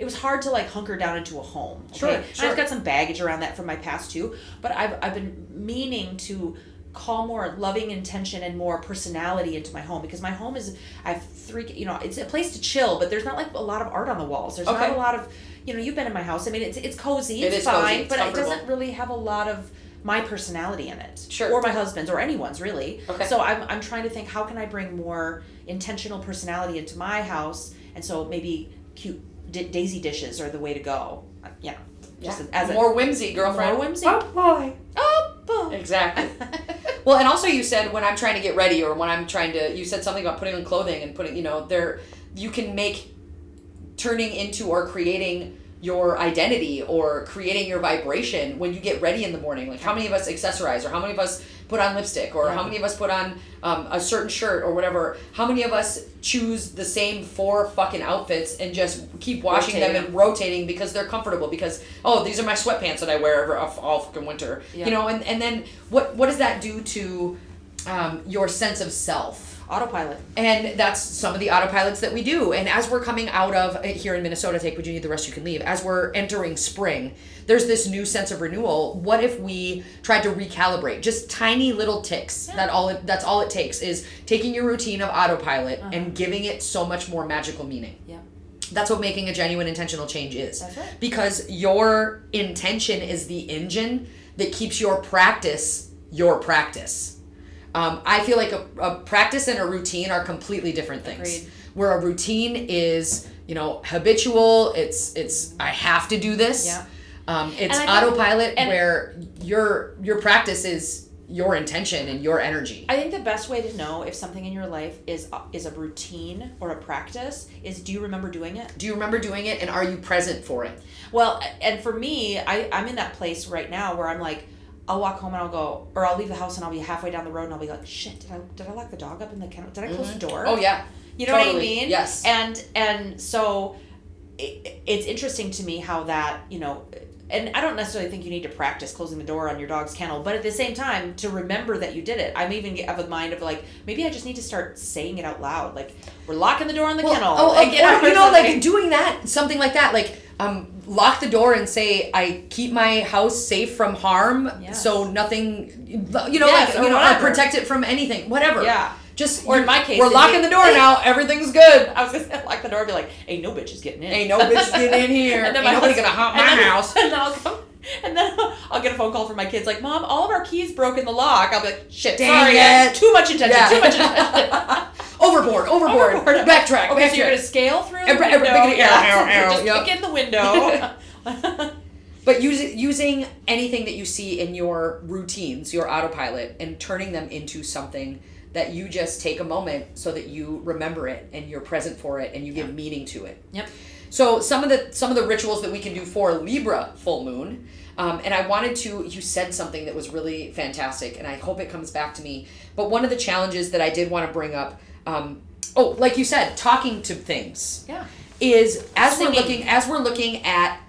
was hard to like hunker down into a home. Okay? Sure. And I've got some baggage around that from my past too, but I've been meaning to call more loving intention and more personality into my home, because my home is, I have it's a place to chill, but there's not like a lot of art on the walls. There's not a lot of, you've been in my house. I mean, it's cozy, it's fine, cozy, it's but it doesn't really have a lot of my personality in it. Sure. Or my husband's, or anyone's really. Okay. So I'm trying to think, how can I bring more intentional personality into my house? And so maybe cute daisy dishes are the way to go. Just as more whimsy, girlfriend. More whimsy. Oh boy. Oh boy. Exactly. Well, and also you said when I'm trying to get ready, or when I'm trying to, you said something about putting on clothing and putting, you can make turning into or creating your identity or creating your vibration when you get ready in the morning. Like, how many of us accessorize, or how many of us put on lipstick, or how many of us put on a certain shirt or whatever? How many of us choose the same 4 fucking outfits and just keep washing them and rotating because they're comfortable, because, these are my sweatpants that I wear all fucking winter. Yeah. And then what does that do to your sense of self? Autopilot. And that's some of the autopilots that we do. And as we're coming out of, here in Minnesota, take what you need, the rest you can leave. As we're entering spring, there's this new sense of renewal. What if we tried to recalibrate? Just tiny little ticks. Yeah. That's all it takes, is taking your routine of autopilot and giving it so much more magical meaning. Yeah. That's what making a genuine intentional change is. That's right. Because your intention is the engine that keeps your practice your practice. I feel like a practice and a routine are completely different things. Agreed. Where a routine is, habitual. It's I have to do this. Yeah. It's autopilot, where your practice is your intention and your energy. I think the best way to know if something in your life is a routine or a practice is, do you remember doing it? Do you remember doing it, and are you present for it? Well, and for me, I'm in that place right now where I'm like, I'll walk home and I'll leave the house and I'll be halfway down the road and I'll be like, shit, did I lock the dog up in the kennel? Did I close the door? Oh yeah. You know totally. what I mean? Yes. And so it's interesting to me how that, and I don't necessarily think you need to practice closing the door on your dog's kennel, but at the same time, to remember that you did it. I'm even of a mind of like, maybe I just need to start saying it out loud. Like, we're locking the door on the kennel. Like doing that, something like that. Like, lock the door and say, I keep my house safe from harm. Yes. So nothing, I protect it from anything, whatever. Yeah. Just, or in my case, we're locking the door now. Everything's good. I was going to lock the door and be like, ain't no bitches getting in. Ain't no bitches getting in here. And then ain't nobody going to haunt my house. And then I'll get a phone call from my kids like, Mom, all of our keys broke in the lock. I'll be like, shit, dang sorry. it. Too much attention. Overboard. Backtrack. Okay, so you're going to scale through the window. Just pick in the window. But using anything that you see in your routines, your autopilot, and turning them into something that you just take a moment so that you remember it and you're present for it and you give meaning to it. Yep. So some of the rituals that we can do for Libra full moon, and I wanted to, you said something that was really fantastic, and I hope it comes back to me. But one of the challenges that I did want to bring up, like you said, talking to things. Yeah. Is as we're looking at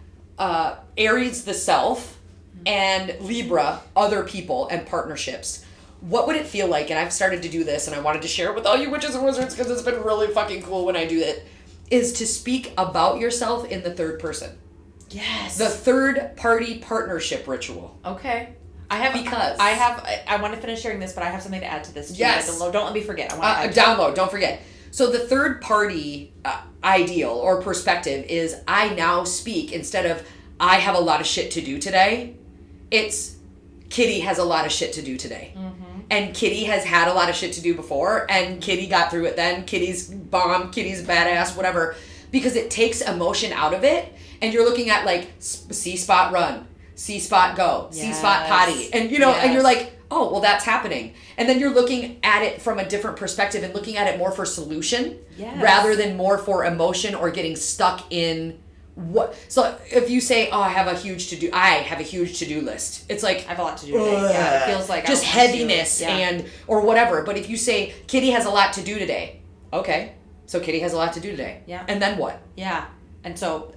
Aries the self and Libra other people and partnerships. What would it feel like? And I've started to do this, and I wanted to share it with all you witches and wizards because it's been really fucking cool when I do it, is to speak about yourself in the third person. Yes. The third party partnership ritual. Okay. I want to finish sharing this, but I have something to add to this too. Yes. Don't let me forget. I want to download. Don't forget. So the third party ideal or perspective is I now speak, instead of I have a lot of shit to do today, it's Kitty has a lot of shit to do today. Mm-hmm. And Kitty has had a lot of shit to do before, and Kitty got through it then. Kitty's bomb, Kitty's badass, whatever. Because it takes emotion out of it, and you're looking at like C-spot run, C-spot go, yes. C-spot potty. And and you're like, oh, well, that's happening. And then you're looking at it from a different perspective and looking at it more for solution rather than more for emotion or getting stuck in what. So if you say, oh, I have a huge to-do list. It's like, I have a lot to do today. Yeah, it feels like just heaviness and or whatever. But if you say Kitty has a lot to do today, okay, so Kitty has a lot to do today. Yeah. And then what? Yeah. And so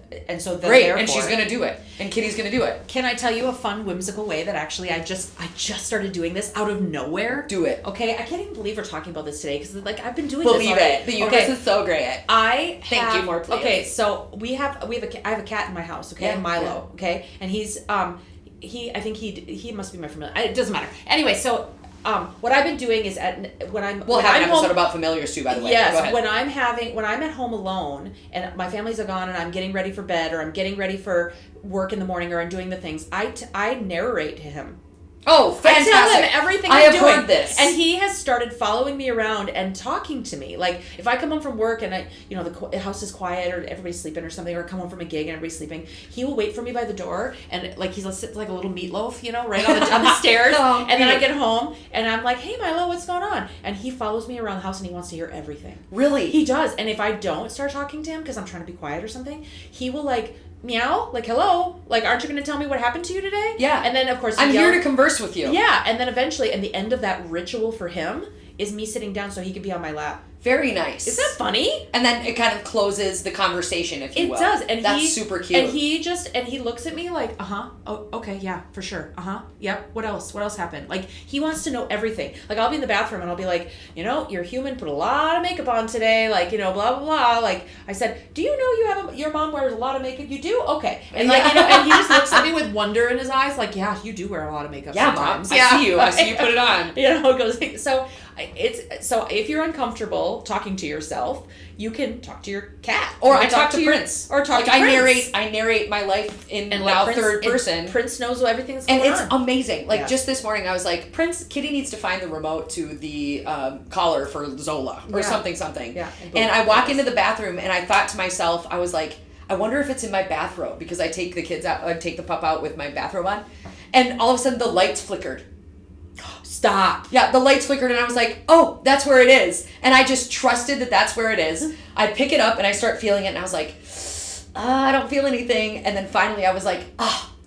great, and she's gonna do it, and Kitty's gonna do it. Can I tell you a fun, whimsical way that actually I just started doing this out of nowhere? Do it. Okay, I can't even believe we're talking about this today because I've been doing Believe this. it. The universe is so great. Thank you more, please. Okay, so I have a cat in my house. Okay, Milo. Okay, and he's I think he must be my familiar. It doesn't matter. Anyway, so. What I've been doing is we'll have an episode about familiars too, by the way. Yes, when I'm at home alone and my families are gone and I'm getting ready for bed or I'm getting ready for work in the morning or I'm doing the things, I narrate to him. Oh, fantastic. I tell him everything I I'm have doing. heard this. And he has started following me around and talking to me. Like, if I come home from work and the house is quiet or everybody's sleeping or something, or I come home from a gig and everybody's sleeping, he will wait for me by the door and like he's sits like a little meatloaf, right on the stairs. And then I get home and I'm like, hey Milo, what's going on? And he follows me around the house and he wants to hear everything. Really? He does. And if I don't start talking to him because I'm trying to be quiet or something, he will like meow, like, hello, like, aren't you going to tell me what happened to you today? Yeah. And then, of course, I'm here to converse with you. Yeah. And then eventually, and the end of that ritual for him is me sitting down so he could be on my lap. Very nice. Isn't that funny? And then it kind of closes the conversation, if you will. It does. And that's super cute. And he looks at me like, oh, okay, yeah, for sure. Yep. What else? What else happened? Like, he wants to know everything. Like, I'll be in the bathroom and I'll be like, you're human, put a lot of makeup on today, like, blah, blah, blah. Like, I said, do you know your mom wears a lot of makeup? You do? Okay. And like, and he just looks at me with wonder in his eyes, like, yeah, you do wear a lot of makeup sometimes. Mom, I see you put it on. It goes, so if you're uncomfortable talking to yourself, you can talk to your cat, or I talk to Prince, or talk to Prince. I narrate my life in and now Prince, third person. Prince knows everything that's going on, and it's amazing. Like just this morning, I was like, Prince, Kitty needs to find the remote to the collar for Zola or something. Yeah, and I walk into the bathroom, and I thought to myself, I was like, I wonder if it's in my bathrobe, because I take the kids out, I take the pup out with my bathrobe on, and all of a sudden the lights flickered. Stop. Yeah, the lights flickered and I was like, oh, that's where it is. And I just trusted that that's where it is. I pick it up and I start feeling it and I was like, I don't feel anything. And then finally I was like,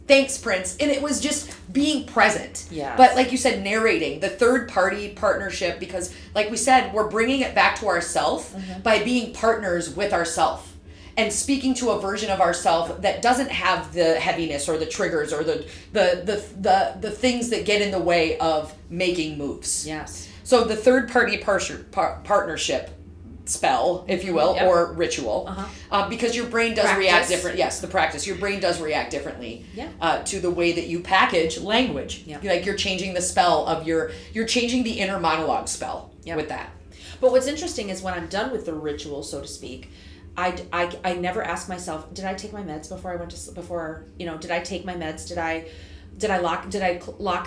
thanks, Prince. And it was just being present. Yeah. But like you said, narrating, the third party partnership, because like we said, we're bringing it back to ourself by being partners with ourself. And speaking to a version of ourselves that doesn't have the heaviness or the triggers or the things that get in the way of making moves. Yes. So the third party partnership spell, if you will, or ritual, because your brain does react different. Yes, the practice. Your brain does react differently to the way that you package language. Yeah. Like you're changing the spell of you're changing the inner monologue spell with that. But what's interesting is when I'm done with the ritual, so to speak, I never ask myself, did I take my meds before I went to did I take my meds? Did I lock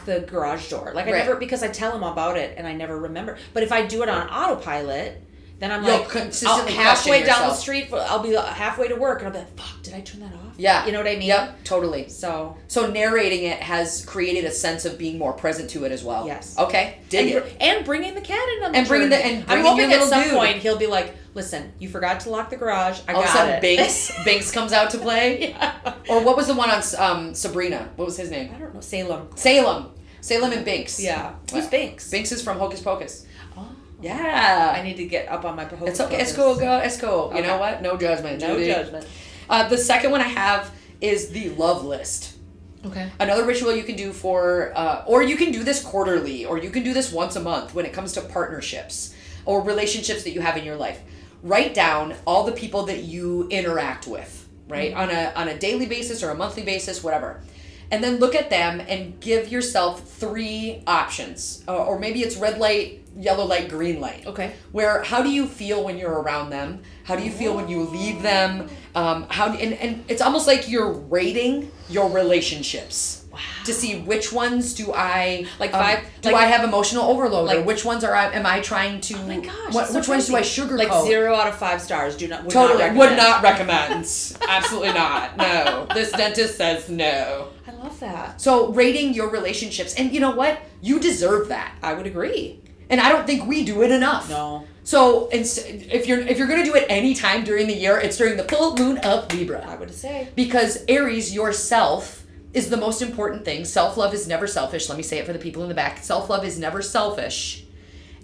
the garage door? Like I never, because I tell him about it and I never remember. But if I do it on autopillet, then I'm consistently halfway down the street, I'll be halfway to work and I'll be like, fuck, did I turn that off? Yeah. You know what I mean? Yep, totally. So narrating it has created a sense of being more present to it as well. Yes. Okay. And bringing the cat in on the and journey. I'm hoping at some point he'll be like, listen, you forgot to lock the garage. All of a sudden, Binks comes out to play. Yeah. Or what was the one on Sabrina? What was his name? I don't know. Salem and Binks. Yeah. Who's Binks? Binks is from Hocus Pocus. Oh. Yeah. I need to get up on my Hocus It's okay. Pocus. It's cool, girl. It's cool. Okay. You know what? No judgment. No judgment. The second one I have is the love list. Okay. Another ritual you can do or you can do this quarterly, or you can do this once a month when it comes to partnerships or relationships that you have in your life. Write down all the people that you interact with, right? Mm-hmm. On a daily basis or a monthly basis, whatever. And then look at them and give yourself 3 options. Or maybe it's red light, yellow light, green light. Okay. Where, how do you feel when you're around them? How do you feel when you leave them? And it's almost like you're rating your relationships. Wow. To see which ones do I I have emotional overload, or which ones am I trying to? Oh my gosh! Which ones do I sugarcoat? Like 0 out of 5 stars. Would not recommend. Absolutely not. No, this dentist says no. I love that. So rating your relationships, and you know what? You deserve that. I would agree. And I don't think we do it enough. No. So if you're gonna do it any time during the year, it's during the full moon of Libra. I would say, because Aries, yourself, is the most important thing. Self-love is never selfish. Let me say it for the people in the back. Self-love is never selfish.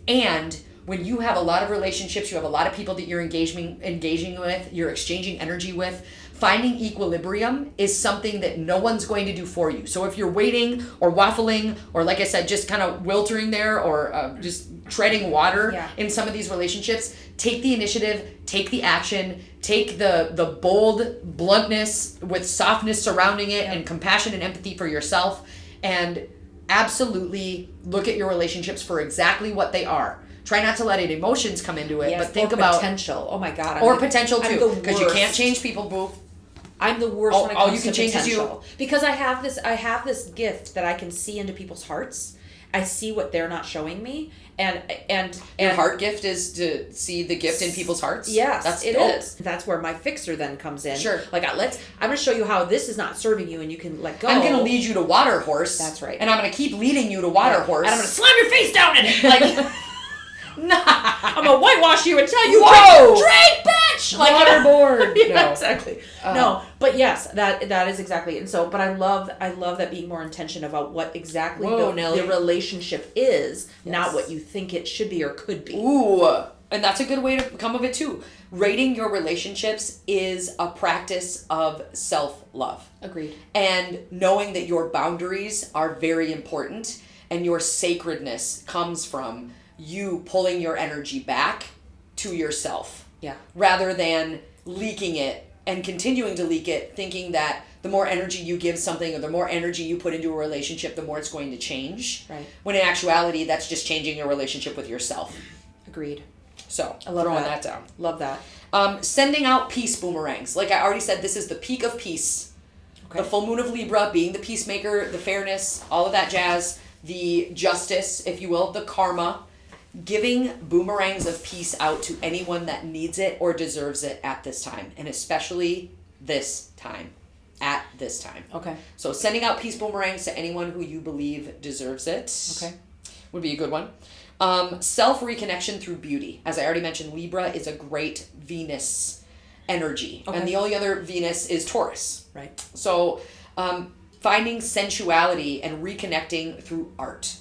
And when you have a lot of relationships, you have a lot of people that you're engaging with, you're exchanging energy with, finding equilibrium is something that no one's going to do for you. So if you're waiting or waffling, or like I said, just kind of wiltering there, or just treading water in some of these relationships, take the initiative, take the action, take the bold bluntness with softness surrounding it, and compassion and empathy for yourself, and absolutely look at your relationships for exactly what they are. Try not to let emotions come into it, but think about potential. Oh my God. Potential too, because you can't change people, boo. I'm the worst when it comes to potential. Change is you. Because I have this gift that I can see into people's hearts. I see what they're not showing me, and your heart gift is to see the gift in people's hearts. Yes, it is. That's where my fixer then comes in. Sure. Like I'm going to show you how this is not serving you, and you can let go. I'm going to lead you to water horse. That's right. And I'm going to keep leading you to water horse. And I'm going to slam your face down in it. Like. Nah. I'm gonna whitewash you and tell you, drink, bitch! Like waterboard. Yeah, no. Exactly. No, but yes, that is exactly. And so, but I love that being more intention about what exactly the relationship is, not what you think it should be or could be. Ooh, And that's a good way to come of it too. Rating your relationships is a practice of self-love. Agreed. And knowing that your boundaries are very important and your sacredness comes from you pulling your energy back to yourself. Yeah. Rather than leaking it and continuing to leak it, thinking that the more energy you give something or the more energy you put into a relationship, the more it's going to change. Right. When in actuality, that's just changing your relationship with yourself. Agreed. So, I love throwing that. that down. Love that. Sending out peace boomerangs. Like I already said, this is the peak of peace. Okay. The full moon of Libra being the peacemaker, the fairness, all of that jazz, the justice, if you will, the karma. Giving boomerangs of peace out to anyone that needs it or deserves it at this time. And especially this time. At this time. Okay. So sending out peace boomerangs to anyone who you believe deserves it. Okay. Would be a good one. Self-reconnection through beauty. As I already mentioned, Libra is a great Venus energy. Okay. And the only other Venus is Taurus. Right. So finding sensuality and reconnecting through art.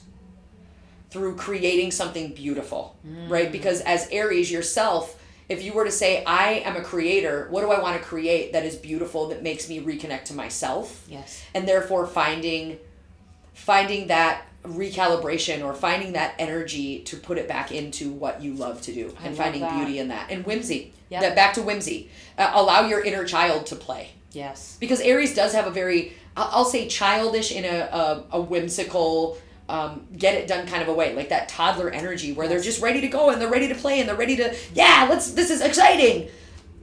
Through creating something beautiful. Right? Because as Aries yourself, if you were to say, I am a creator, what do I want to create that is beautiful, that makes me reconnect to myself? Yes. And therefore finding that recalibration or finding that energy to put it back into what you love to do and finding beauty in that. And whimsy. Yep. That back to whimsy. Allow your inner child to play. Yes. Because Aries does have a very, I'll say childish in a whimsical, get it done kind of a way. Like that toddler energy where they're just ready to go and they're ready to play and they're ready to, this is exciting.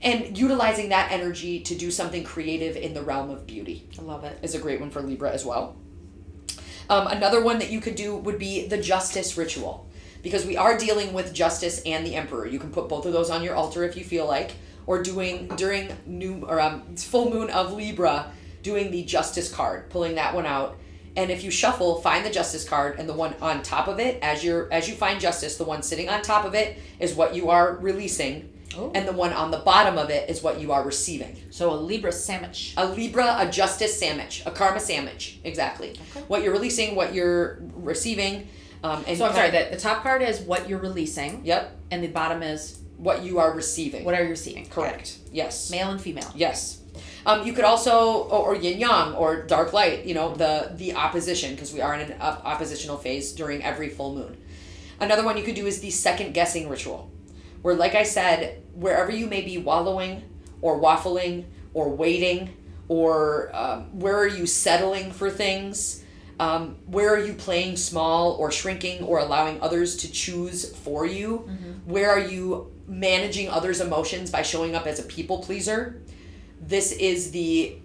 And utilizing that energy to do something creative in the realm of beauty. I love it. Is a great one for Libra as well. Another one that you could do would be the justice ritual. Because we are dealing with justice and the emperor. You can put both of those on your altar if you feel like. Or during full moon of Libra, doing the justice card, pulling that one out. And if you shuffle, find the justice card, and the one on top of it, as you find justice, the one sitting on top of it is what you are releasing. Oh. And the one on the bottom of it is what you are receiving. So a Libra sandwich. A justice sandwich. A karma sandwich. Exactly. Okay. What you're releasing, what you're receiving. So I'm sorry, the top card is what you're releasing. Yep. And the bottom is? What you are receiving. What are you receiving? Correct. Okay. Yes. Male and female. Yes. You could also, or yin yang, or dark light, the opposition, because we are in an oppositional phase during every full moon. Another one you could do is the second guessing ritual, where, like I said, wherever you may be wallowing or waffling or waiting, or where are you settling for things, where are you playing small or shrinking or allowing others to choose for you, where are you managing others' emotions by showing up as a people pleaser. This is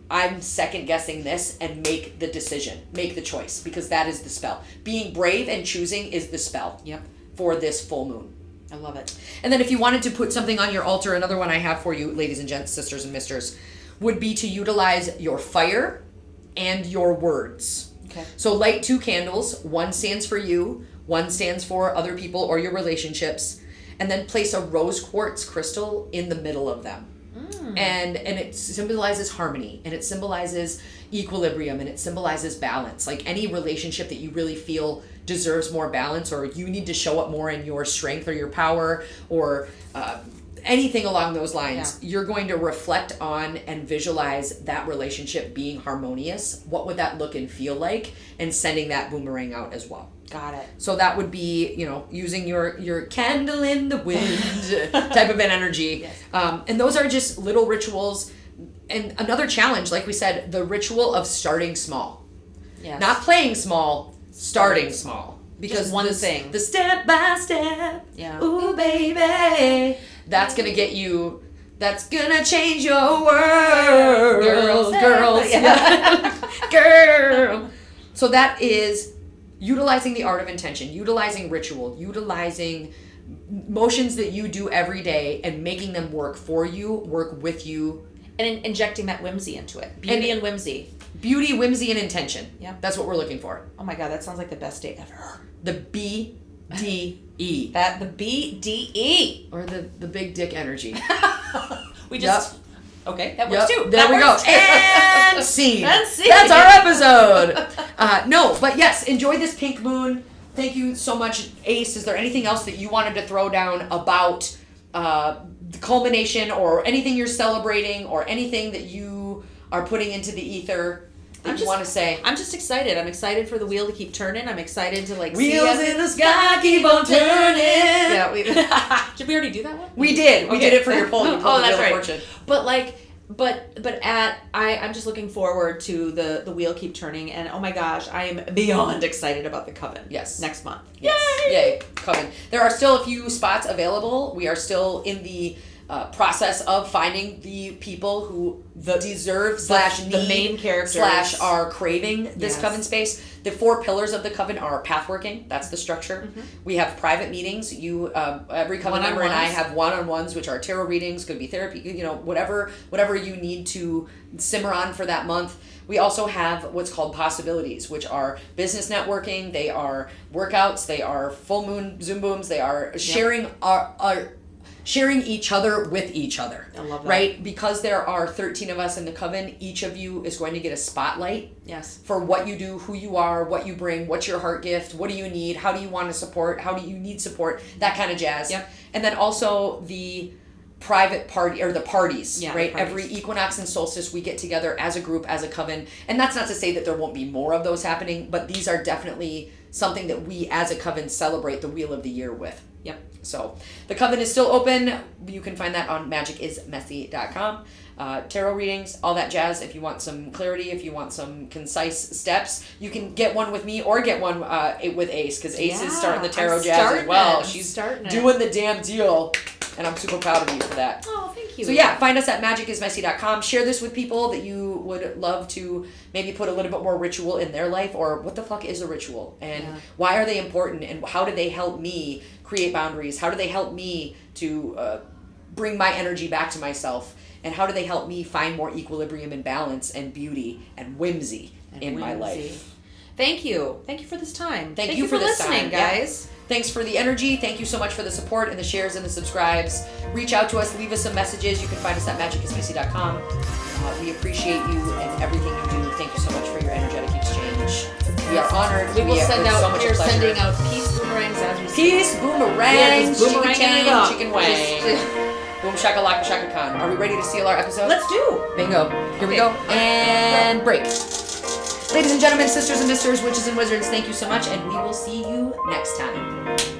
I'm second guessing this and make the decision, make the choice, because that is the spell. Being brave and choosing is the spell. Yep. For this full moon. I love it. And then if you wanted to put something on your altar, another one I have for you, ladies and gents, sisters and misters, would be to utilize your fire and your words. Okay. So light 2 candles. One stands for you, one stands for other people or your relationships, and then place a rose quartz crystal in the middle of them. And it symbolizes harmony, and it symbolizes equilibrium, and it symbolizes balance. Like any relationship that you really feel deserves more balance, or you need to show up more in your strength or your power, or anything along those lines, you're going to reflect on and visualize that relationship being harmonious. What would that look and feel like? And sending that boomerang out as well. Got it. So that would be, using your candle in the wind type of an energy. Yes. And those are just little rituals. And another challenge, like we said, the ritual of starting small. Yes. Not playing small, starting small. Because just one thing. The step by step. Yeah. Ooh, baby. That's going to get you... That's gonna change your world. Girls. Yeah. Girl. So that is... utilizing the art of intention, utilizing ritual, utilizing motions that you do every day and making them work for you, work with you. And injecting that whimsy into it. Beauty and whimsy. Beauty, whimsy, and intention. Yeah. That's what we're looking for. Oh my God, that sounds like the best day ever. The BDE. The BDE. Or the big dick energy. We just... Yep. Okay, that works too. There we works. Go. And scene. And scene. That's our episode. No, but yes, enjoy this pink moon. thank you so much, Ace. Is there anything else that you wanted to throw down about the culmination or anything you're celebrating or anything that you are putting into the ether that you want to say? I'm just excited. I'm excited for the wheel to keep turning. I'm excited to like Wheels in the sky keep on turning. Yeah, did we already do that one? We did. We did it for your poll. You pulled the that's Wheel of right. Fortune. But like, I'm just looking forward to the wheel keep turning, and oh my gosh, I am beyond excited about the coven. Yes. Next month. Yes. Yay. Coven. There are still a few spots available. We are still in the process of finding the people who deserve / need the main characters / are craving this coven space. The 4 pillars of the coven are pathworking. That's the structure. Mm-hmm. We have private meetings. You, every coven member and I have one-on-ones, which are tarot readings, could be therapy, whatever you need to simmer on for that month. We also have what's called possibilities, which are business networking. They are workouts. They are full moon Zoom booms. They are sharing sharing each other with each other. I love that. Right? Because there are 13 of us in the coven, each of you is going to get a spotlight. Yes. For what you do, who you are, what you bring, what's your heart gift, what do you need, how do you want to support, how do you need support, that kind of jazz. Yep. And then also the private party or the parties, right? Parties. Every equinox and solstice we get together as a group, as a coven. And that's not to say that there won't be more of those happening, but these are definitely something that we as a coven celebrate the Wheel of the Year with. Yep. So the coven is still open. You can find that on magicismessy.com. Tarot readings, all that jazz. If you want some clarity, if you want some concise steps, you can get one with me or get one with Ace, because Ace is starting the tarot jazz as well. She's doing the damn deal, and I'm super proud of you for that. Oh, thank you. So yeah, find us at magicismessy.com. Share this with people that you would love to maybe put a little bit more ritual in their life, or what the fuck is a ritual, and why are they important, and how do they help me create boundaries? How do they help me to bring my energy back to myself? And how do they help me find more equilibrium and balance and beauty and whimsy in my life? Thank you. Thank you for this time. Thank you for this listening, time, guys. Yeah. Thanks for the energy. Thank you so much for the support and the shares and the subscribes. Reach out to us. Leave us some messages. You can find us at magicismissy.com. We appreciate you and everything you do. Thank you so much for your energetic exchange. We are honored. We will send out. So much We're pleasure. sending out peace boomerangs as we speak. Peace boomerangs. Boomerang Chicken chicken wang. Boom shakalaka shaka khan. Are we ready to seal our episode? Let's do. Bingo. Here we go. And break. Ladies and gentlemen, sisters and misters, witches and wizards, thank you so much, and we will see you next time.